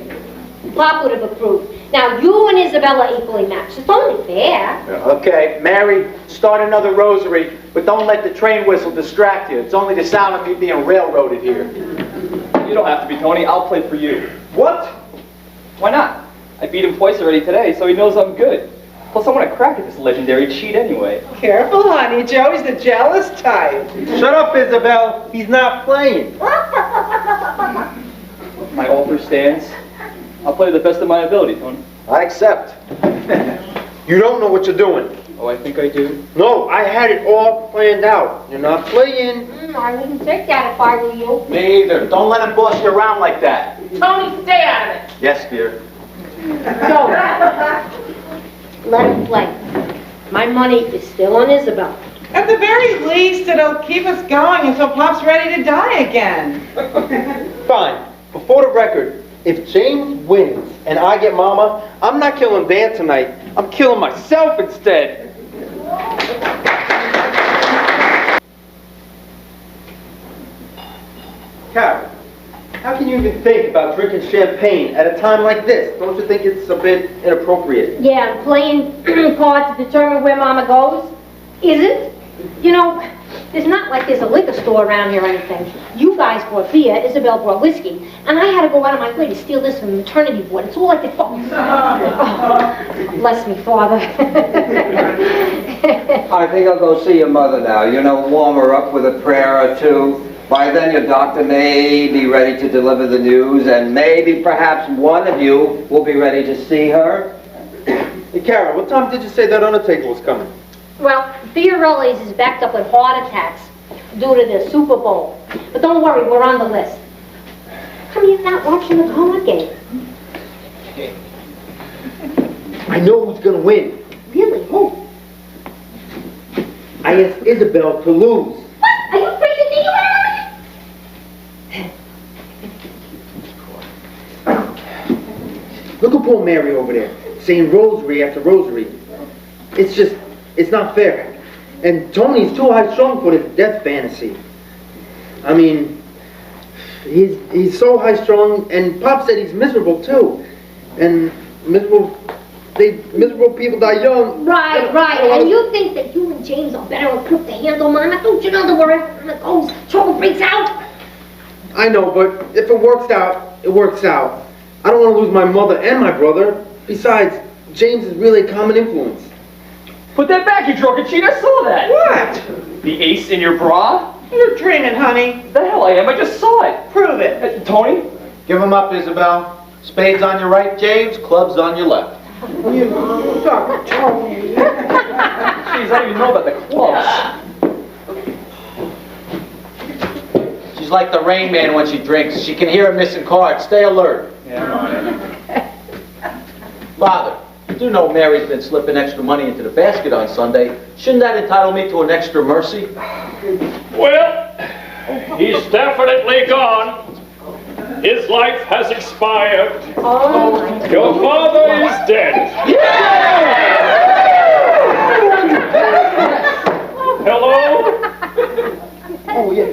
Pop would have approved. Now, you and Isabella are equally matched. It's only fair. Okay, Mary, start another rosary, but don't let the train whistle distract you. It's only the sound of me being railroaded here. You don't have to be, Tony. I'll play for you. What? Why not? I beat him twice already today, so he knows I'm good. Plus, I want to crack at this legendary cheat anyway. Careful, honey. Joey's the jealous type. Shut up, Isabel. He's not playing. My offer stands. I'll play to the best of my ability, Tony. I accept. You don't know what you're doing. Oh, I think I do. No, I had it all planned out. You're not playing. I wouldn't take that if I were you. Me either. Don't let him boss you around like that. Tony, stay out of it. Yes, dear. So, let him play. My money is still on Isabel. At the very least, it'll keep us going until Pop's ready to die again. Fine. Before the record, if James wins and I get Mama, I'm not killing Dan tonight. I'm killing myself instead. Karen, how can you even think about drinking champagne at a time like this? Don't you think it's a bit inappropriate? Yeah, playing cards to determine where Mama goes isn't. You know, it's not like there's a liquor store around here or anything. You guys brought beer, Isabel brought whiskey, and I had to go out of my way to steal this from the maternity ward. It's all like the oh, bless me, Father. I think I'll go see your mother now. You know, warm her up with a prayer or two. By then your doctor may be ready to deliver the news, and maybe perhaps one of you will be ready to see her. Hey, Karen, what time did you say that undertaker was coming? Well, Fiorelli's is backed up with heart attacks due to the Super Bowl. But don't worry, we're on the list. How come you're not watching the card game? I know who's gonna win. Really? Who? I asked Isabel to lose. What? Are you freaking me out? Look at poor Mary over there, saying rosary after rosary. It's not fair. And Tony's too high strung for this death fantasy. I mean, he's so high strung, and Pop said he's miserable too. And miserable people die young. Right. And you think that you and James are better equipped to handle Mama? Don't you know that wherever Mama goes, trouble breaks out? I know, but if it works out, it works out. I don't want to lose my mother and my brother. Besides, James is really a common influence. Put that back, you drunken cheat. I saw that. What? The ace in your bra? You're dreaming, honey. The hell I am. I just saw it. Prove it. Tony? Give him up, Isabel. Spades on your right, James. Clubs on your left. You suck, Tony. Jeez, I don't even know about the clubs. She's like the Rain Man when she drinks. She can hear a missing card. Stay alert. Yeah, I'm on it. Father, you do know Mary's been slipping extra money into the basket on Sunday. Shouldn't that entitle me to an extra mercy? Well, he's definitely gone. His life has expired. Oh, Your father is dead. Hello? Oh, yeah.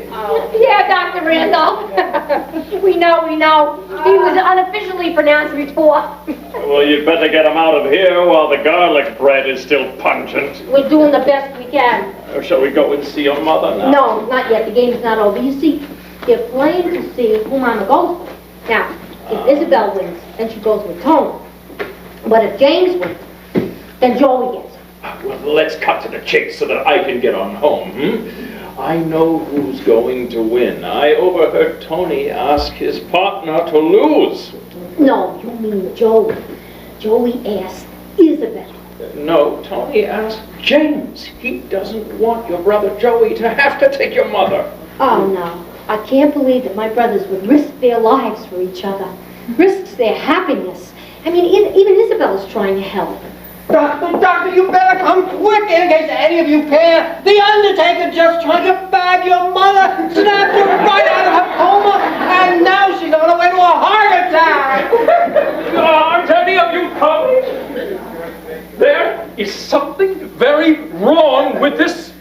yeah, Dr. Randolph. We know. He was unofficially pronounced retort. Well, you'd better get him out of here while the garlic bread is still pungent. We're doing the best we can. Shall we go and see your mother now? No, not yet. The game's not over. You see, they're playing to see who Mama goes with. Now, if Isabel wins, then she goes with Tony. But if James wins, then Joey gets her. Well, let's cut to the chase so that I can get on home. I know who's going to win. I overheard Tony ask his partner to lose. No, you mean Joey. Joey asked Isabel. No, Tony asked James. He doesn't want your brother Joey to have to take your mother. Oh, no. I can't believe that my brothers would risk their lives for each other. Risks their happiness. I mean, even Isabel's trying to help. Doctor, you better come quick in case any of you care. The Undertaker just tried to bag your mother, snapped her right out of her coma, and now she's on her way to a heart attack. Aren't any of you coming? There is something very wrong with this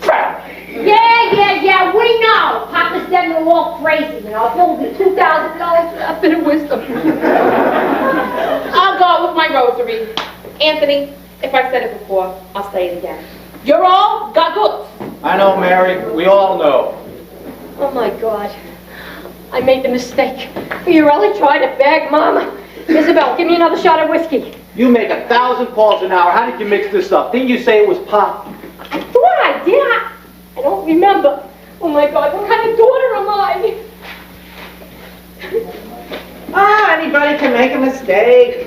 family. Yeah, we know. Papa's dead and we're all crazy, you know. If it will be $2,000 a bit of wisdom. I'll go with my rosary. Anthony, if I said it before, I'll say it again. You're all gaguts. I know, Mary. We all know. Oh, my God. I made the mistake. You really tried to bag Mama. Isabel, give me another shot of whiskey. You make 1,000 calls an hour. How did you mix this up? Didn't you say it was Pop? I thought I did. I don't remember. Oh, my God, what kind of daughter am I? Anybody can make a mistake.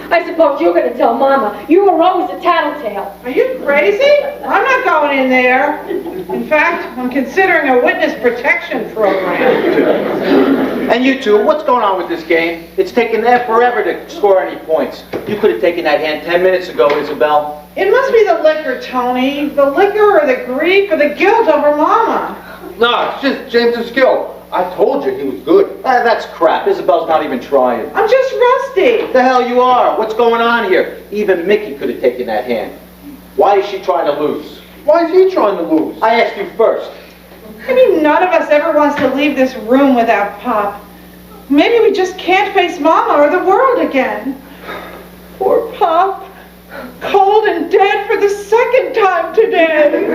I suppose you're going to tell Mama. You were always a tattletale. Are you crazy? I'm not going in there. In fact, I'm considering a witness protection program. And you two, what's going on with this game? It's taken forever to score any points. You could have taken that hand 10 minutes ago, Isabel. It must be the liquor, Tony. The liquor or the grief or the guilt over Mama. No, it's just James's skill. I told you he was good. That's crap. Isabel's not even trying. I'm just rusty. The hell you are? What's going on here? Even Mickey could have taken that hand. Why is she trying to lose? Why is he trying to lose? I asked you first. I mean, none of us ever wants to leave this room without Pop. Maybe we just can't face Mama or the world again. Poor Pop. Cold and dead for the second time today.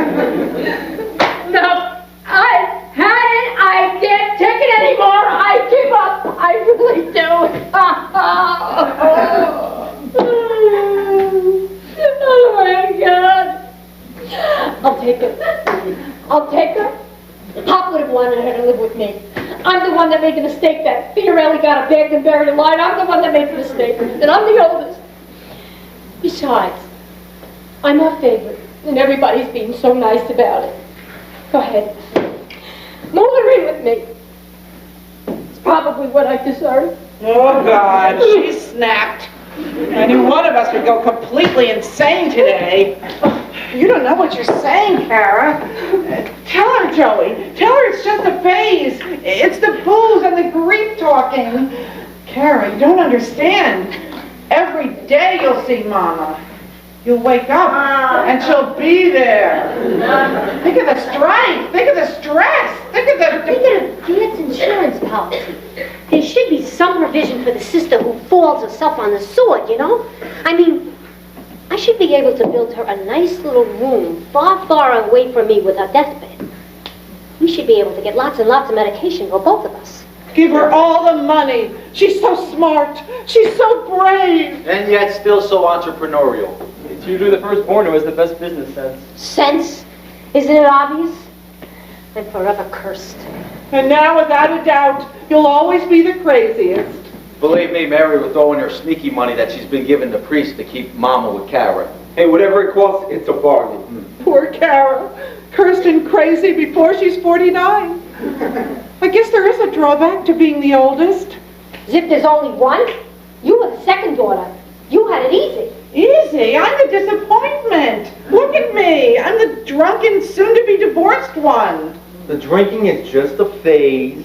No, I had it. I can't take it anymore. I give up. I really do. Oh, my God. I'll take it. I'll take her. Pop would have wanted her to live with me. I'm the one that made the mistake that Fiorelli got begged and buried alive. I'm the one that made the mistake. And I'm the oldest. Besides, I'm her favorite. And everybody's being so nice about it. Go ahead. Move her in with me. It's probably what I deserve. Oh, God, she snapped. I knew one of us would go completely insane today. You don't know what you're saying, Kara. Tell her, Joey. Tell her it's just a phase. It's the booze and the grief talking. Kara, you don't understand. Every day you'll see Mama. You'll wake up and she'll be there. Think of the strife. Think of the stress. Think of Dad's insurance policy. There should be some provision for the sister who falls herself on the sword, you know? I mean, I should be able to build her a nice little room far, far away from me with her deathbed. We should be able to get lots and lots of medication for both of us. Give her all the money. She's so smart. She's so brave. And yet still so entrepreneurial. It's usually the firstborn who has the best business sense. Sense? Isn't it obvious? I'm forever cursed. And now, without a doubt, you'll always be the craziest. Believe me, Mary will throw in her sneaky money that she's been giving the priest to keep Mama with Kara. Hey, whatever it costs, it's a bargain. Poor Kara. Cursed and crazy before she's 49. I guess there is a drawback to being the oldest. As if there's only one? You were the second daughter. You had it easy. Easy? I'm the disappointment. Look at me. I'm the drunken, soon-to-be divorced one. The drinking is just a phase.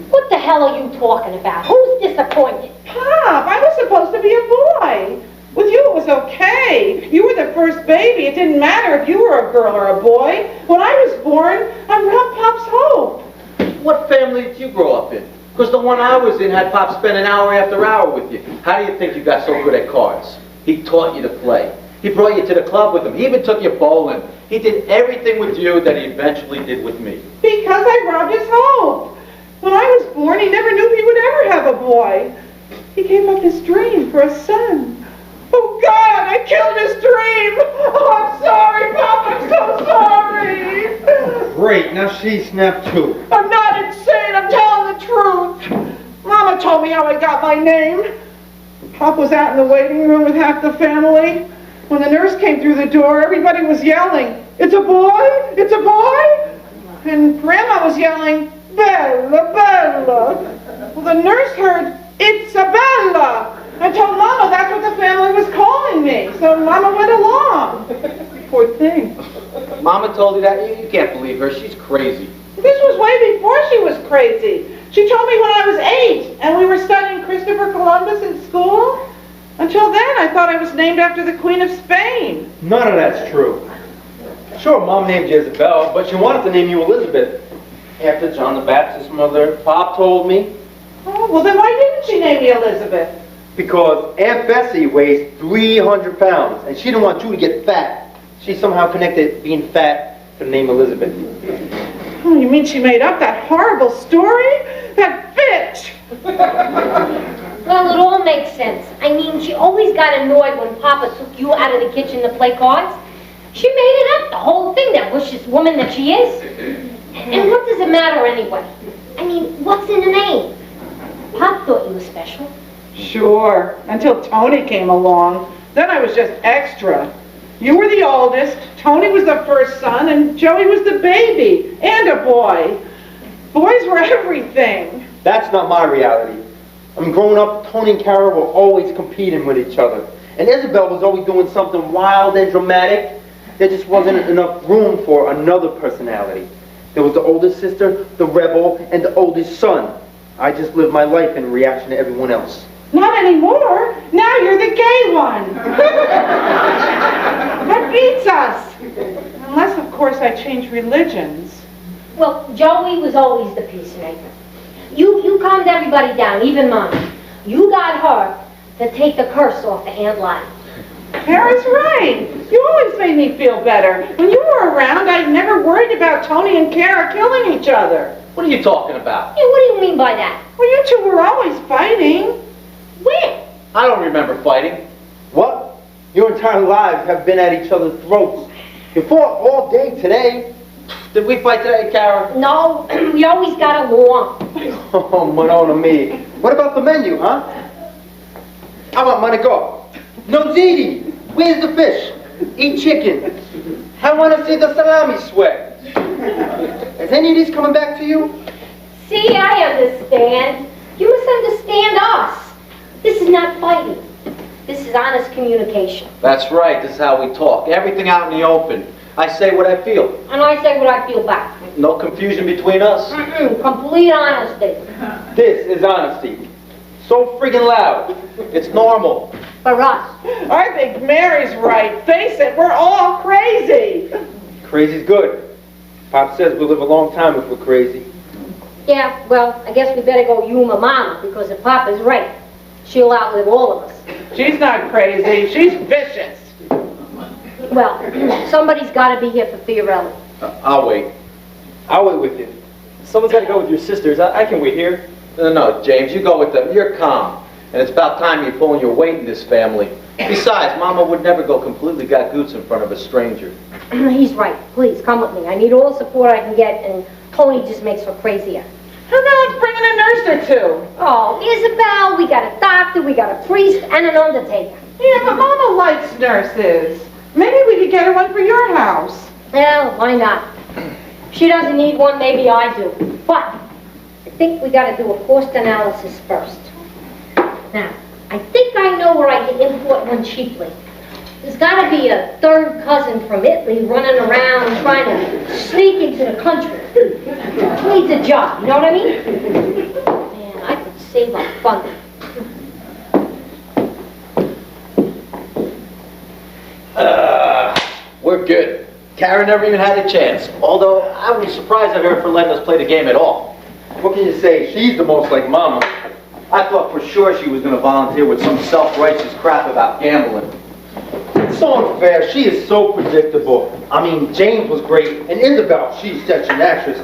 What the hell are you talking about? Who's disappointed? Pop, I was supposed to be a boy. With you, it was okay. You were the first baby. It didn't matter if you were a girl or a boy. When I was born, I brought Pop's hope. What family did you grow up in? Because the one I was in had Pop spend an hour after hour with you. How do you think you got so good at cards? He taught you to play. He brought you to the club with him. He even took you bowling. He did everything with you that he eventually did with me. Because I robbed his hope. When I was born, he never knew he would ever have a boy. He gave up his dream for a son. Oh, God, I killed his dream. Oh, I'm sorry, Pop. I'm so sorry. Great, now she's snapped too. I'm not insane. I'm telling the truth. Mama told me how I got my name. Pop was out in the waiting room with half the family. When the nurse came through the door, everybody was yelling, "It's a boy! It's a boy!" And Grandma was yelling, "Bella, Bella!" Well, the nurse heard, "Isabella!" and told Mama that's what the family was calling me. So Mama went along. Poor thing. Mama told you that? You can't believe her. She's crazy. This was way before she was crazy. She told me when I was 8, and we were studying Christopher Columbus in school. Until then, I thought I was named after the Queen of Spain. None of that's true. Sure, Mom named you Isabel, but she wanted to name you Elizabeth. After John the Baptist's mother, Pop told me. Oh, well then why didn't she name me Elizabeth? Because Aunt Bessie weighs 300 pounds, and she didn't want you to get fat. She somehow connected being fat to the name Elizabeth. Oh, you mean she made up that horrible story? That bitch! Well, it all makes sense. I mean, she always got annoyed when Papa took you out of the kitchen to play cards. She made it up, the whole thing, that vicious woman that she is. And what does it matter anyway? I mean, what's in the name? Pop thought you were special. Sure, until Tony came along. Then I was just extra. You were the oldest, Tony was the first son, and Joey was the baby, and a boy. Boys were everything. That's not my reality. I mean, growing up, Tony and Kara were always competing with each other. And Isabel was always doing something wild and dramatic. There just wasn't enough room for another personality. There was the oldest sister, the rebel, and the oldest son. I just lived my life in reaction to everyone else. Not anymore. Now you're the gay one. That beats us. Unless, of course, I change religions. Well, Joey was always the peacemaker. You calmed everybody down, even Mom. You got her to take the curse off of Aunt Lottie. Kara's right. You always made me feel better. When you were around, I never worried about Tony and Kara killing each other. What are you talking about? Hey, what do you mean by that? Well, you two were always fighting. When? I don't remember fighting. What? Your entire lives have been at each other's throats. You fought all day today. Did we fight today, Kara? No, we always got along. Oh, Manona me. What about the menu, huh? How about Monaco? No ziti. Where's the fish? Eat chicken. I want to see the salami sweat. Is any of these coming back to you? See, I understand. You misunderstand us. This is not fighting. This is honest communication. That's right, this is how we talk. Everything out in the open. I say what I feel. And I say what I feel back. No confusion between us. Complete honesty. This is honesty. So friggin' loud. It's normal. For us. I think Mary's right. Face it, we're all crazy. Crazy's good. Pop says we'll live a long time if we're crazy. Yeah, well, I guess we better go humor Mama, because if Papa's right, she'll outlive all of us. She's not crazy, she's vicious. Well, somebody's got to be here for Fiorelli. I'll wait. I'll wait with you. Someone's got to go with your sisters. I can wait here. No, James, you go with them. You're calm. And it's about time you're pulling your weight in this family. Besides, Mama would never go completely gagoots in front of a stranger. He's right. Please, come with me. I need all the support I can get, and Tony just makes her crazier. How about bringing a nurse or two? Oh, Isabel, we got a doctor, we got a priest, and an undertaker. Yeah, but Mama likes nurses. Maybe we could get her one for your house. Well, why not? She doesn't need one, maybe I do. But I think we got to do a cost analysis first. Now, I think I know where I can import one cheaply. There's got to be a third cousin from Italy running around trying to sneak into the country. Needs a job, you know what I mean? Man, I could save our funding. We're good. Karen never even had a chance. Although, I was surprised at her for letting us play the game at all. What can you say? She's the most like Mama. I thought for sure she was going to volunteer with some self-righteous crap about gambling. It's so unfair. She is so predictable. I mean, James was great, and Isabel, she's such an actress.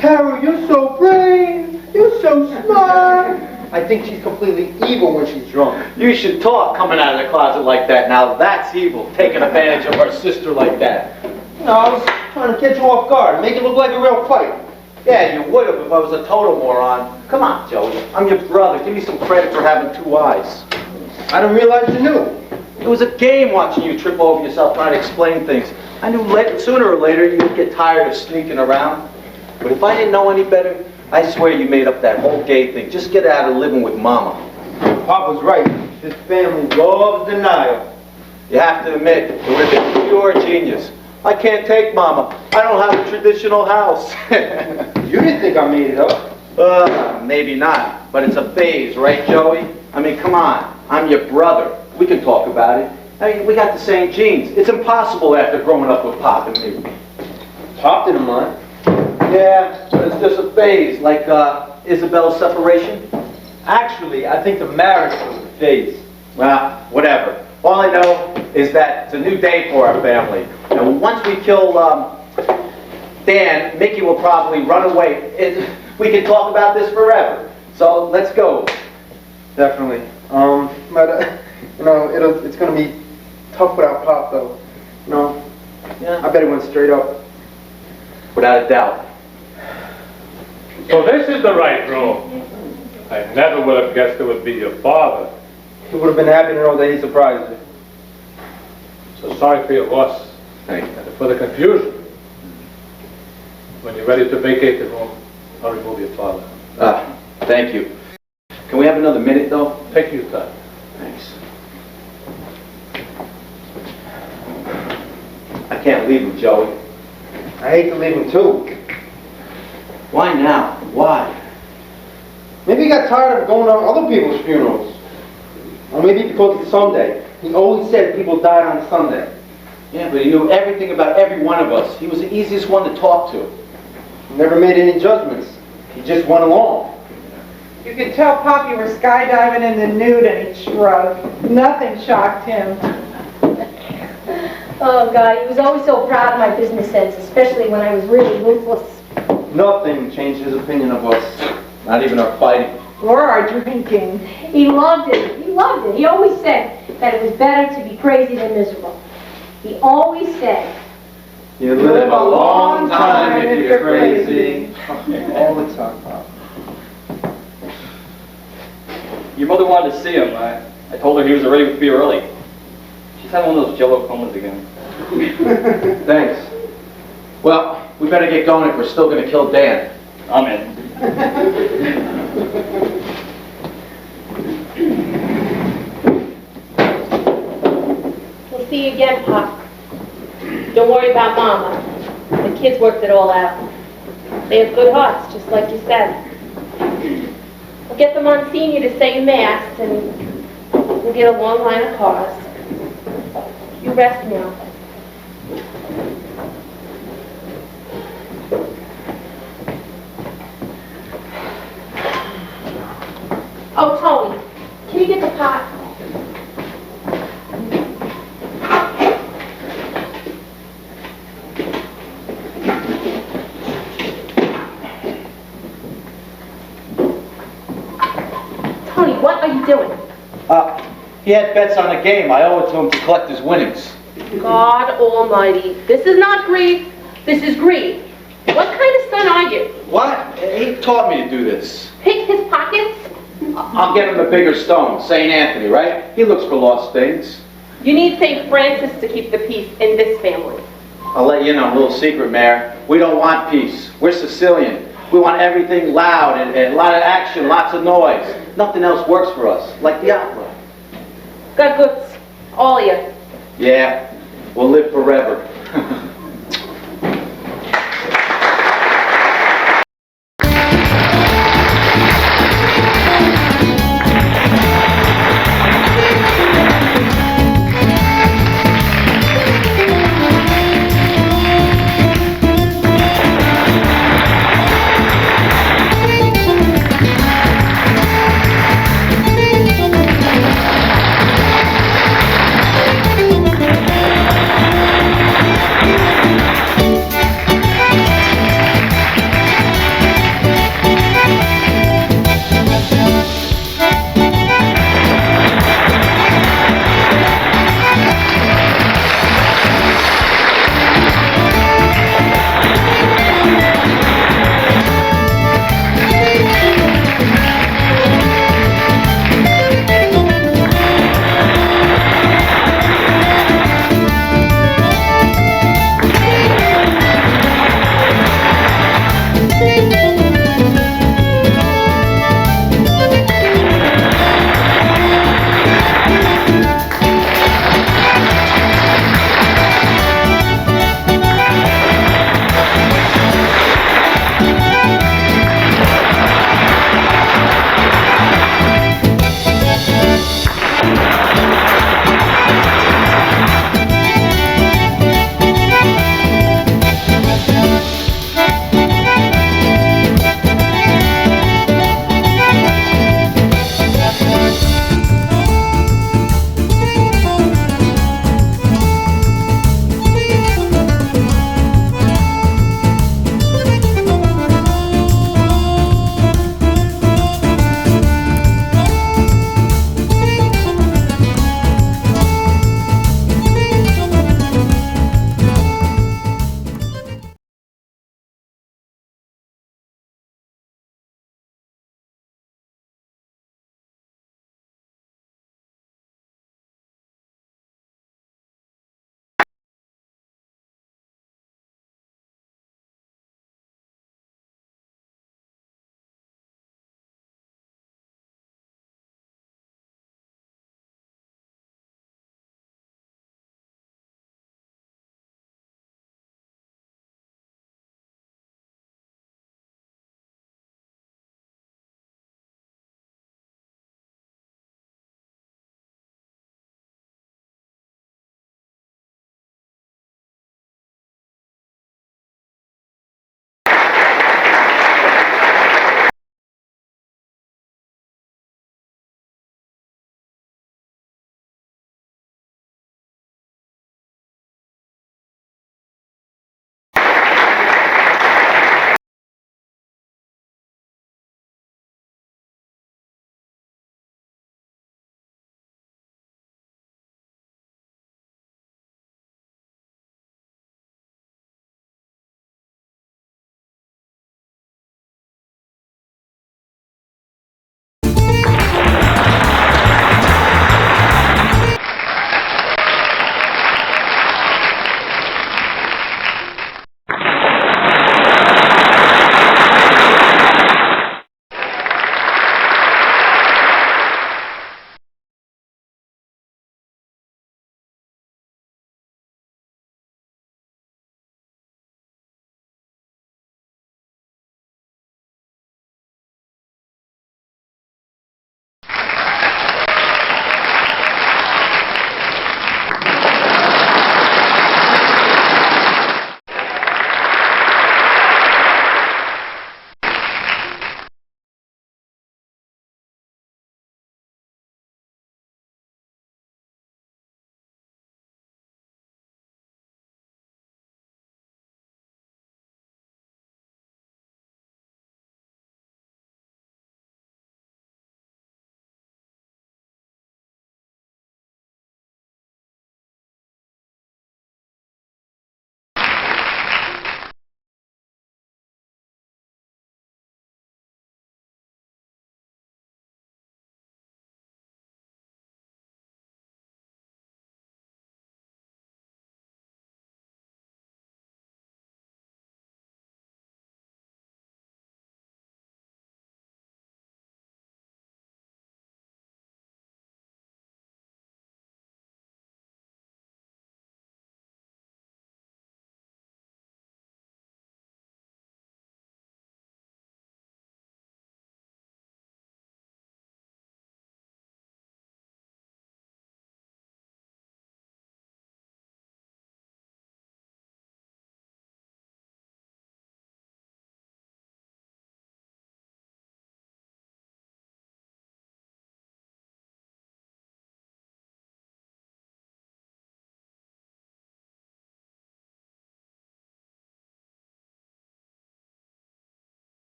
Carol, you're so brave. You're so smart. I think she's completely evil when she's drunk. You should talk coming out of the closet like that. Now that's evil, taking advantage of our sister like that. No, I was trying to catch you off guard, make it look like a real fight. Yeah, you would have if I was a total moron. Come on, Joey. I'm your brother. Give me some credit for having 2 eyes. I didn't realize you knew. It was a game watching you trip over yourself trying to explain things. I knew sooner or later you'd get tired of sneaking around. But if I didn't know any better, I swear you made up that whole gay thing. Just get out of living with Mama. Papa's right. This family loves denial. You have to admit, it would have been pure genius. I can't take Mama. I don't have a traditional house. You didn't think I made it up. Maybe not. But it's a phase, right, Joey? I mean, come on. I'm your brother. We can talk about it. I mean, we got the same genes. It's impossible after growing up with Pop and me. Pop didn't mind. Yeah, but it's just a phase, like Isabel's separation. Actually, I think the marriage was the phase. Well, whatever. All I know is that it's a new day for our family. And once we kill Dan, Mickey will probably run away. We can talk about this forever. So let's go. Definitely. But it's gonna be tough without Pop, though. Yeah. I bet he went straight up. Without a doubt. So this is the right room. I never would have guessed it would be your father. He would have been happy to know that he surprised you. So sorry for your loss Thank you. and for the confusion. When you're ready to vacate the room, I'll remove your father. Thank you. Can we have another minute, though? Take your time. Thanks. I can't leave him, Joey. I hate to leave him, too. Why now? Why? Maybe he got tired of going to other people's funerals. Or maybe because it's Sunday. He always said people died on Sunday. Yeah, but he knew everything about every one of us. He was the easiest one to talk to. He never made any judgments. He just went along. You could tell Pop you were skydiving in the nude and he shrugged. Nothing shocked him. Oh, God, he was always so proud of my business sense, especially when I was really ruthless. Nothing changed his opinion of us. Not even our fighting. Or our drinking. He loved it. He loved it. He always said that it was better to be crazy than miserable. He always said, You live a long time if you're crazy. All the time, Pop. Your mother wanted to see him. I told her he was ready to be early. She's having one of those Jello comas again. Thanks. Well, we better get going if we're still going to kill Dan. I'm in. We'll see you again, Pop. Don't worry about Mama. The kids worked it all out. They have good hearts, just like you said. We'll get the Monsignor to say Mass, and we'll get a long line of cars. You rest now. Oh, Tony, can you get the pot? Tony, what are you doing? He had bets on a game. I owe it to him to collect his winnings. God Almighty, this is not greed, this is greed. What kind of son are you? What? He taught me to do this. Pick his pockets? I'll get him a bigger stone, St. Anthony, right? He looks for lost things. You need St. Francis to keep the peace in this family. I'll let you know, a little secret, Mayor. We don't want peace. We're Sicilian. We want everything loud and a lot of action, lots of noise. Nothing else works for us, like the opera. Got goods, all of you. Yeah, we'll live forever.